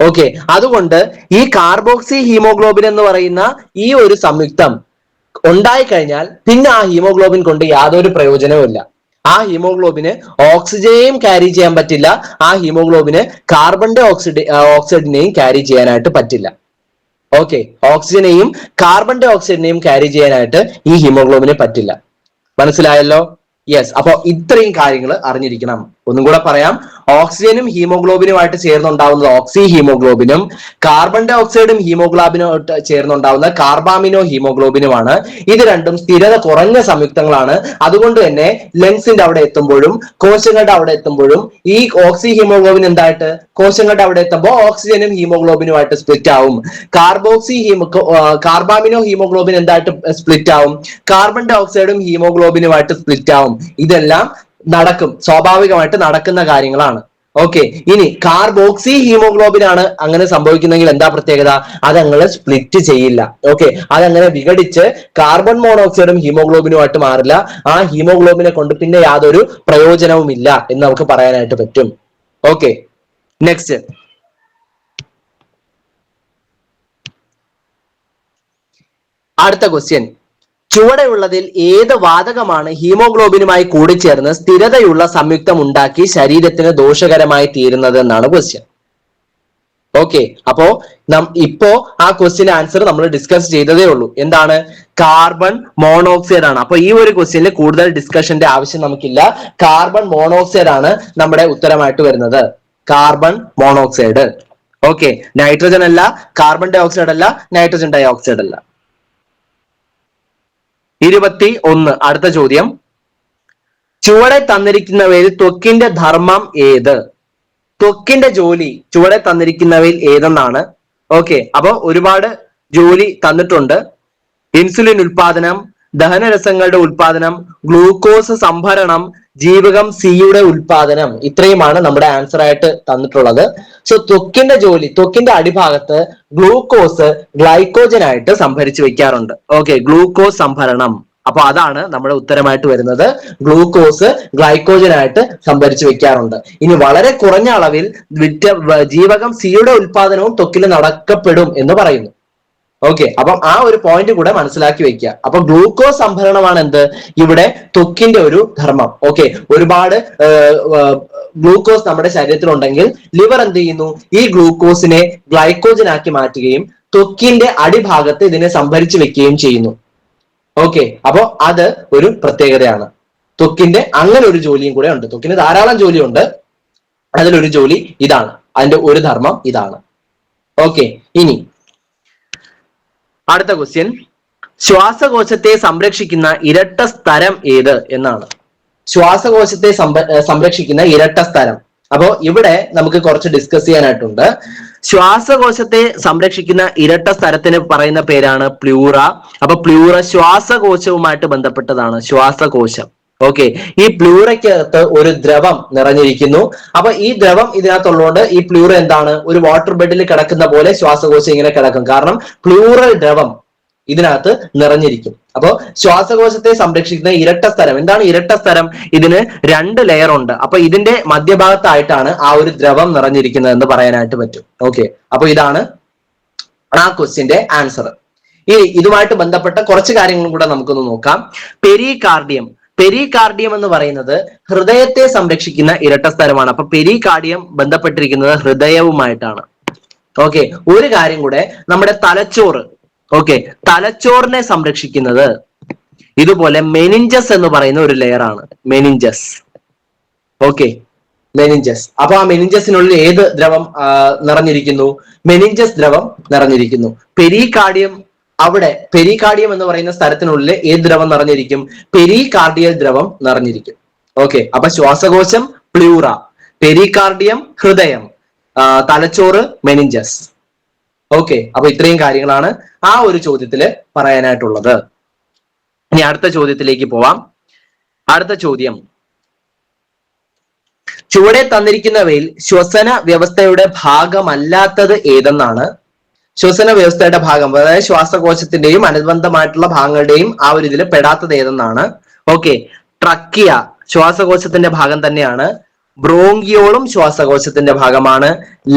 ഓക്കെ, അതുകൊണ്ട് ഈ കാർബോക്സി ഹീമോഗ്ലോബിൻ എന്ന് പറയുന്ന ഈ ഒരു സംയുക്തം ഉണ്ടായിക്കഴിഞ്ഞാൽ പിന്നെ ആ ഹീമോഗ്ലോബിൻ കൊണ്ട് യാതൊരു പ്രയോജനവും ഇല്ല. ആ ഹീമോഗ്ലോബിന് ഓക്സിജനെയും ക്യാരി ചെയ്യാൻ പറ്റില്ല, ആ ഹീമോഗ്ലോബിന് കാർബൺ ഡൈ ഓക്സൈഡിനെയും ക്യാരി ചെയ്യാനായിട്ട് പറ്റില്ല. ഓക്കെ, ഓക്സിജനെയും കാർബൺ ഡൈ ഓക്സൈഡിനെയും ക്യാരി ചെയ്യാനായിട്ട് ഈ ഹീമോഗ്ലോബിന് പറ്റില്ല. മനസ്സിലായല്ലോ? യെസ്. അപ്പൊ ഇത്രയും കാര്യങ്ങൾ അറിഞ്ഞിരിക്കണം. ഒന്നും കൂടെ പറയാം, ഓക്സിജനും ഹീമോഗ്ലോബിനുമായിട്ട് ചേർന്നുണ്ടാവുന്നത് ഓക്സി ഹീമോഗ്ലോബിനും കാർബൺ ഡൈ ഓക്സൈഡും ഹീമോഗ്ലോബിനുമായിട്ട് ചേർന്നുണ്ടാവുന്ന കാർബാമിനോ ഹീമോഗ്ലോബിനുമാണ്. ഇത് രണ്ടും സ്ഥിരത കുറഞ്ഞ സംയുക്തങ്ങളാണ്. അതുകൊണ്ട് തന്നെ ലങ്സിന്റെ അവിടെ എത്തുമ്പോഴും കോശങ്ങളുടെ അവിടെ എത്തുമ്പോഴും ഈ ഓക്സി ഹീമോഗ്ലോബിൻ എന്തായിട്ട് കോശങ്ങളുടെ അവിടെ എത്തുമ്പോൾ ഓക്സിജനും ഹീമോഗ്ലോബിനുമായിട്ട് സ്പ്ലിറ്റ് ആവും. കാർബാമിനോ ഹീമോഗ്ലോബിൻ എന്തായിട്ട് സ്പ്ലിറ്റ് ആവും? കാർബൺ ഡൈ ഓക്സൈഡും ഹീമോഗ്ലോബിനുമായിട്ട് സ്പ്ലിറ്റ് ആവും. ഇതെല്ലാം നടക്കും, സ്വാഭാവികമായിട്ട് നടക്കുന്ന കാര്യങ്ങളാണ്. ഓക്കെ, ഇനി കാർബോക്സി ഹീമോഗ്ലോബിൻ ആണ് അങ്ങനെ സംഭവിക്കുന്നെങ്കിൽ എന്താ പ്രത്യേകത? അതങ്ങനെ സ്പ്ലിറ്റ് ചെയ്യില്ല. ഓക്കെ, അതങ്ങനെ വിഘടിച്ച് കാർബൺ മോണോക്സൈഡും ഹീമോഗ്ലോബിനുമായിട്ട് മാറില്ല. ആ ഹീമോഗ്ലോബിനെ കൊണ്ട് പിന്നെ യാതൊരു പ്രയോജനവും ഇല്ല എന്ന് നമുക്ക് പറയാനായിട്ട് പറ്റും. Okay, next. അടുത്ത ക്വസ്റ്റ്യൻ, ചുവടെയുള്ളതിൽ ഏത് വാതകമാണ് ഹീമോഗ്ലോബിനുമായി കൂടിച്ചേർന്ന് സ്ഥിരതയുള്ള സംയുക്തം ഉണ്ടാക്കി ശരീരത്തിന് ദോഷകരമായി തീരുന്നത് എന്നാണ് ക്വസ്റ്റ്യൻ. ഓക്കെ, അപ്പോ ഇപ്പോ ആ ക്വസ്റ്റ്യൻ ആൻസർ നമ്മൾ ഡിസ്കസ് ചെയ്തതേ ഉള്ളൂ. എന്താണ്? കാർബൺ മോണോക്സൈഡ് ആണ്. അപ്പൊ ഈ ഒരു ക്വസ്റ്റ്യനിൽ കൂടുതൽ ഡിസ്കഷന്റെ ആവശ്യം നമുക്കില്ല. കാർബൺ മോണോക്സൈഡ് ആണ് നമ്മുടെ ഉത്തരമായിട്ട് വരുന്നത്. Carbon monoxide. ഓക്കെ, നൈട്രജൻ അല്ല, കാർബൺ ഡൈ ഓക്സൈഡ് അല്ല, നൈട്രജൻ ഡൈ ഓക്സൈഡ് അല്ല. 21. അടുത്ത ചോദ്യം, ചുവടെ തന്നിരിക്കുന്നവയിൽ ത്വക്കിന്റെ ധർമ്മം ഏത്? ത്വക്കിന്റെ ജോലി ചുവടെ തന്നിരിക്കുന്നവയിൽ ഏതെന്നാണ്. ഓക്കെ, അപ്പൊ ഒരുപാട് ജോലി തന്നിട്ടുണ്ട്. ഇൻസുലിൻ ഉൽപാദനം, ദഹനരസങ്ങളുടെ ഉൽപാദനം, ഗ്ലൂക്കോസ് സംഭരണം, ജീവകം സിയുടെ ഉൽപാദനം. ഇത്രയുമാണ് നമ്മുടെ ആൻസർ ആയിട്ട് തന്നിട്ടുള്ളത്. സോ ത്വക്കിന്റെ ജോലി, ത്വക്കിന്റെ അടിഭാഗത്ത് ഗ്ലൂക്കോസ് ഗ്ലൈക്കോജൻ ആയിട്ട് സംഭരിച്ചു വെക്കാറുണ്ട്. ഓക്കെ, ഗ്ലൂക്കോസ് സംഭരണം. അപ്പൊ അതാണ് നമ്മുടെ ഉത്തരമായിട്ട് വരുന്നത്. ഗ്ലൂക്കോസ് ഗ്ലൈക്കോജൻ ആയിട്ട് സംഭരിച്ചു വെക്കാറുണ്ട്. ഇനി വളരെ കുറഞ്ഞ അളവിൽ ജീവകം സിയുടെ ഉൽപാദനവും ത്വക്കിൽ നടക്കപ്പെടും എന്ന് പറയുന്നു. ഓക്കെ, അപ്പം ആ ഒരു പോയിന്റ് കൂടെ മനസ്സിലാക്കി വെക്കുക. അപ്പൊ ഗ്ലൂക്കോസ് സംഭരണമാണ് എന്ത് ഇവിടെ ത്വക്കിന്റെ ഒരു ധർമ്മം. ഓക്കെ, ഒരുപാട് ഗ്ലൂക്കോസ് നമ്മുടെ ശരീരത്തിലുണ്ടെങ്കിൽ ലിവർ എന്ത് ചെയ്യുന്നു? ഈ ഗ്ലൂക്കോസിനെ ഗ്ലൈക്കോജൻ ആക്കി മാറ്റുകയും ത്വക്കിന്റെ അടിഭാഗത്ത് ഇതിനെ സംഭരിച്ചു വെക്കുകയും ചെയ്യുന്നു. ഓക്കെ, അപ്പോ അത് ഒരു പ്രത്യേകതയാണ്. ത്വക്കിന്റെ അങ്ങനെ ഒരു ജോലിയും കൂടെ ഉണ്ട്. ത്വക്കിന് ധാരാളം ജോലിയുണ്ട്, അതിലൊരു ജോലി ഇതാണ്, അതിന്റെ ഒരു ധർമ്മം ഇതാണ്. ഓക്കെ, ഇനി അടുത്ത ക്വസ്റ്റ്യൻ, ശ്വാസകോശത്തെ സംരക്ഷിക്കുന്ന ഇരട്ട സ്തരം ഏത് എന്നാണ്. ശ്വാസകോശത്തെ സംരക്ഷിക്കുന്ന ഇരട്ട സ്തരം. അപ്പോ ഇവിടെ നമുക്ക് കുറച്ച് ഡിസ്കസ് ചെയ്യാനായിട്ടുണ്ട്. ശ്വാസകോശത്തെ സംരക്ഷിക്കുന്ന ഇരട്ട സ്ഥലത്തിന് പറയുന്ന പേരാണ് പ്ലൂറ. അപ്പൊ പ്ലൂറ ശ്വാസകോശവുമായിട്ട് ബന്ധപ്പെട്ടതാണ്. ശ്വാസകോശം. ഓക്കെ, ഈ പ്ലൂറയ്ക്കകത്ത് ഒരു ദ്രവം നിറഞ്ഞിരിക്കുന്നു. അപ്പൊ ഈ ദ്രവം ഇതിനകത്തുള്ളതുകൊണ്ട് ഈ പ്ലൂറ എന്താണ്? ഒരു വാട്ടർ ബെഡിൽ കിടക്കുന്ന പോലെ ശ്വാസകോശം ഇങ്ങനെ കിടക്കും. കാരണം പ്ലൂറൽ ദ്രവം ഇതിനകത്ത് നിറഞ്ഞിരിക്കും. അപ്പോ ശ്വാസകോശത്തെ സംരക്ഷിക്കുന്ന ഇരട്ട സ്ഥലം. എന്താണ് ഇരട്ട സ്ഥലം? ഇതിന് 2 ലെയർ ഉണ്ട്. അപ്പൊ ഇതിന്റെ മധ്യഭാഗത്തായിട്ടാണ് ആ ഒരു ദ്രവം നിറഞ്ഞിരിക്കുന്നത് എന്ന് പറയാനായിട്ട് പറ്റും. ഓക്കെ, അപ്പൊ ഇതാണ് ആ ക്വസ്റ്റ്യന്റെ ആൻസർ. ഇനി ഇതുമായിട്ട് ബന്ധപ്പെട്ട കുറച്ച് കാര്യങ്ങളും കൂടെ നമുക്കൊന്ന് നോക്കാം. പെരികാർഡിയം. പെരികാർഡിയം എന്ന് പറയുന്നത് ഹൃദയത്തെ സംരക്ഷിക്കുന്ന ഇരട്ട സ്ഥലമാണ്. അപ്പൊ പെരികാർഡിയം ബന്ധപ്പെട്ടിരിക്കുന്നത് ഹൃദയവുമായിട്ടാണ്. ഓക്കെ, ഒരു കാര്യം കൂടെ, നമ്മുടെ തലച്ചോറ്, ഓക്കെ, തലച്ചോറിനെ സംരക്ഷിക്കുന്നത് ഇതുപോലെ മെനിഞ്ചസ് എന്ന് പറയുന്ന ഒരു ലെയർ ആണ്. മെനിഞ്ചസ്. Okay, meninges. അപ്പൊ ആ മെനിഞ്ചസിനുള്ളിൽ ഏത് ദ്രവം നിറഞ്ഞിരിക്കുന്നു? മെനിഞ്ചസ് ദ്രവം നിറഞ്ഞിരിക്കുന്നു. പെരികാർഡിയം, അവിടെ പെരികാർഡിയം എന്ന് പറയുന്ന സ്ഥലത്തിനുള്ളിൽ ഏത് ദ്രവം നിറഞ്ഞിരിക്കും? പെരികാർഡിയൽ ദ്രവം നിറഞ്ഞിരിക്കും. ഓക്കെ, അപ്പൊ ശ്വാസകോശം പ്ലൂറ, പെരികാർഡിയം ഹൃദയം, തലച്ചോറ് മെനിഞ്ചസ്. ഓക്കെ, അപ്പൊ ഇത്രയും കാര്യങ്ങളാണ് ആ ഒരു ചോദ്യത്തില് പറയാനായിട്ടുള്ളത്. ഇനി അടുത്ത ചോദ്യത്തിലേക്ക് പോവാം. അടുത്ത ചോദ്യം, ചുവടെ തന്നിരിക്കുന്നവയിൽ ശ്വസന വ്യവസ്ഥയുടെ ഭാഗമല്ലാത്തത് ഏതെന്നാണ്? ശ്വസന വ്യവസ്ഥയുടെ ഭാഗം, അതായത് ശ്വാസകോശത്തിന്റെയും അനുബന്ധമായിട്ടുള്ള ഭാഗങ്ങളുടെയും ആ ഒരു ഇതിൽ പെടാത്തത് ഏതെന്നാണ്? ഓക്കെ, ട്രക്കിയ ശ്വാസകോശത്തിന്റെ ഭാഗം തന്നെയാണ്. ബ്രോങ്കിയോളും ശ്വാസകോശത്തിന്റെ ഭാഗമാണ്.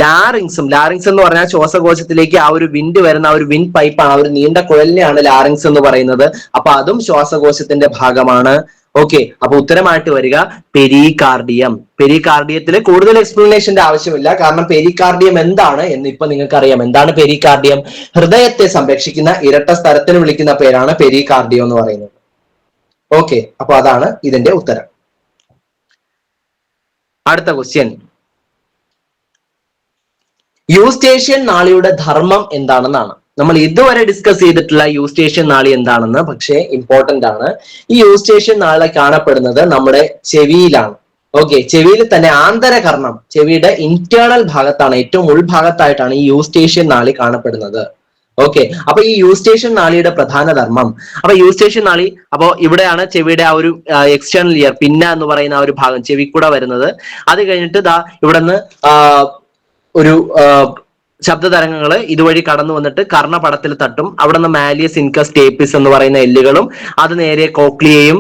ലാറിങ്സും, ലാറിങ്സ് എന്ന് പറഞ്ഞാൽ ശ്വാസകോശത്തിലേക്ക് ആ ഒരു വിൻഡ് വരുന്ന ആ ഒരു വിൻഡ് പൈപ്പാണ്, ആ ഒരു നീണ്ട കുഴലിനെയാണ് ലാറിങ്സ് എന്ന് പറയുന്നത്. അപ്പൊ അതും ശ്വാസകോശത്തിന്റെ ഭാഗമാണ്. ഓക്കെ, അപ്പൊ ഉത്തരമായിട്ട് വരിക പെരികാർഡിയം. പെരികാർഡിയത്തിൽ കൂടുതൽ എക്സ്പ്ലനേഷന്റെ ആവശ്യമില്ല, കാരണം പെരികാർഡിയം എന്താണ് എന്ന് ഇപ്പൊ നിങ്ങൾക്ക് അറിയാം. എന്താണ് പെരികാർഡിയം? ഹൃദയത്തെ സംരക്ഷിക്കുന്ന ഇരട്ട സ്ഥലത്തിന് വിളിക്കുന്ന പേരാണ് പെരികാർഡിയം എന്ന് പറയുന്നത്. ഓക്കെ, അപ്പൊ അതാണ് ഇതിന്റെ ഉത്തരം. അടുത്ത ക്വസ്റ്റ്യൻ, യൂസ്റ്റേഷ്യൻ നാളിയുടെ ധർമ്മം എന്താണെന്നാണ്. നമ്മൾ ഇതുവരെ ഡിസ്കസ് ചെയ്തിട്ടുള്ള യൂസ്റ്റേഷ്യൻ നാളി എന്താണെന്ന്, പക്ഷേ ഇമ്പോർട്ടന്റ് ആണ്. ഈ യൂസ്റ്റേഷ്യൻ നാളി കാണപ്പെടുന്നത് നമ്മുടെ ചെവിയിലാണ്. ഓക്കെ, ചെവിയിൽ തന്നെ ആന്തരകർണം, ചെവിയുടെ ഇന്റേണൽ ഭാഗത്താണ്, ഏറ്റവും ഉൾഭാഗത്തായിട്ടാണ് ഈ യൂസ്റ്റേഷ്യൻ നാളി കാണപ്പെടുന്നത്. ഓക്കെ, അപ്പൊ ഈ യൂസ്റ്റേഷ്യൻ നാളിയുടെ പ്രധാന ധർമ്മം, അപ്പൊ യൂസ്റ്റേഷ്യൻ നാളി, അപ്പോ ഇവിടെയാണ് ചെവിയുടെ ആ ഒരു എക്സ്റ്റേണൽ ഇയർ, പിന്ന എന്ന് പറയുന്ന ആ ഒരു ഭാഗം ചെവി കൂടെ വരുന്നത്. അത് കഴിഞ്ഞിട്ട് ദാ ഇവിടെ നിന്ന് ഒരു ശബ്ദതരംഗങ്ങൾ ഇതുവഴി കടന്നു വന്നിട്ട് കർണപടത്തിൽ തട്ടും. അവിടെ നിന്ന് മാലിയസ് ഇൻകസ് ടേപ്പിസ് എന്ന് പറയുന്ന എല്ലുകളും അത് നേരെ കോക്ലിയയും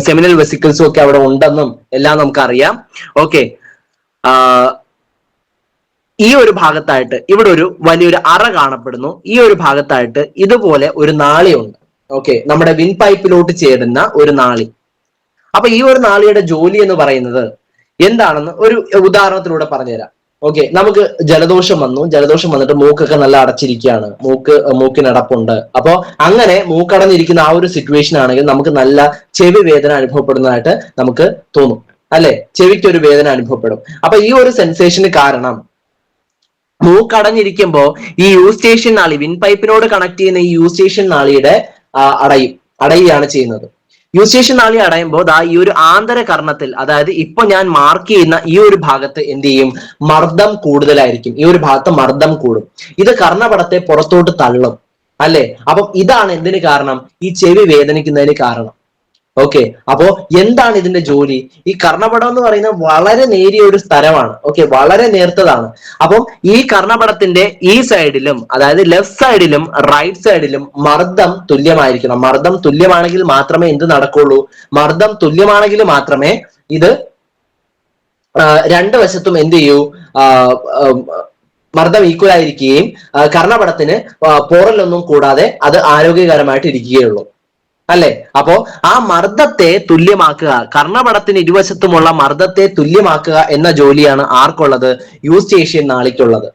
സെമിനൽ വെസിക്കിൾസും ഒക്കെ അവിടെ ഉണ്ടെന്നും എല്ലാം നമുക്കറിയാം. ഓക്കെ, ഈ ഒരു ഭാഗത്തായിട്ട് ഇവിടെ ഒരു വലിയൊരു അറ കാണപ്പെടുന്നു. ഈ ഒരു ഭാഗത്തായിട്ട് ഇതുപോലെ ഒരു നാളിയുണ്ട്. ഓക്കെ, നമ്മുടെ വിൻ പൈപ്പിലോട്ട് ചേരുന്ന ഒരു നാളി. അപ്പൊ ഈ ഒരു നാളിയുടെ ജോലി എന്ന് പറയുന്നത് എന്താണെന്ന് ഒരു ഉദാഹരണത്തിലൂടെ പറഞ്ഞുതരാം. ഓക്കെ, നമുക്ക് ജലദോഷം വന്നു, ജലദോഷം വന്നിട്ട് മൂക്കൊക്കെ നല്ല അടച്ചിരിക്കുകയാണ്, മൂക്കിനടപ്പുണ്ട്. അപ്പോ അങ്ങനെ മൂക്കടഞ്ഞിരിക്കുന്ന ആ ഒരു സിറ്റുവേഷൻ ആണെങ്കിൽ നമുക്ക് നല്ല ചെവി വേദന അനുഭവപ്പെടുന്നതായിട്ട് നമുക്ക് തോന്നും, അല്ലെ? ചെവിക്ക് ഒരു വേദന അനുഭവപ്പെടും. അപ്പൊ ഈ ഒരു സെൻസേഷന് കാരണം മൂക്കടഞ്ഞിരിക്കുമ്പോ ഈ യൂസ്റ്റേഷ്യൻ നാളി, വിൻ പൈപ്പിനോട് കണക്ട് ചെയ്യുന്ന ഈ യൂസ്റ്റേഷ്യൻ നാളിയുടെ അടയുകയാണ് ചെയ്യുന്നത്. യൂസ്റ്റേഷ്യൻ നാളി അടയുമ്പോൾ ദാ ഈ ഒരു ആന്തര കർണത്തിൽ, അതായത് ഇപ്പൊ ഞാൻ മാർക്ക് ചെയ്യുന്ന ഈ ഒരു ഭാഗത്ത് എന്ത് ചെയ്യും? മർദ്ദം കൂടുതലായിരിക്കും. ഈ ഒരു ഭാഗത്ത് മർദ്ദം കൂടും. ഇത് കർണപടത്തെ പുറത്തോട്ട് തള്ളും, അല്ലെ? അപ്പം ഇതാണ് എന്തിന് കാരണം? ഈ ചെവി വേദനിക്കുന്നതിന് കാരണം. ഓക്കെ, അപ്പോ എന്താണ് ഇതിന്റെ ജോലി? ഈ കർണപടം എന്ന് പറയുന്നത് വളരെ നേരിയ ഒരു സ്ഥലമാണ്. ഓക്കെ, വളരെ നേർത്തതാണ്. അപ്പം ഈ കർണപടത്തിന്റെ ഈ സൈഡിലും, അതായത് ലെഫ്റ്റ് സൈഡിലും റൈറ്റ് സൈഡിലും മർദ്ദം തുല്യമായിരിക്കണം. മർദ്ദം തുല്യമാണെങ്കിൽ മാത്രമേ എന്ത് നടക്കുള്ളൂ? മർദ്ദം തുല്യമാണെങ്കിൽ മാത്രമേ ഇത് രണ്ട് വശത്തും എന്ത് ചെയ്യൂ? മർദ്ദം ഈക്വൽ ആയിരിക്കുകയും കർണപടത്തിന് പോറലൊന്നും കൂടാതെ അത് ആരോഗ്യകരമായിട്ട് ഇരിക്കുകയുള്ളൂ, അല്ലെ? അപ്പോ ആ മർദ്ദത്തെ തുല്യമാക്കുക, കർണപടത്തിന് ഇരുവശത്തുമുള്ള മർദ്ദത്തെ തുല്യമാക്കുക എന്ന ജോലിയാണ് ആർക്കുള്ളത്? യൂസ്റ്റേഷ്യൻ നാളിക്കുള്ളത്.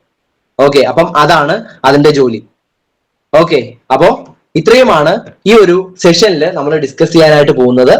ഓക്കെ, അപ്പം അതാണ് അതിന്റെ ജോലി. ഓക്കെ, അപ്പോ ഇത്രയുമാണ് ഈ ഒരു സെഷനിൽ നമ്മൾ ഡിസ്കസ് ചെയ്യാനായിട്ട് പോകുന്നത്.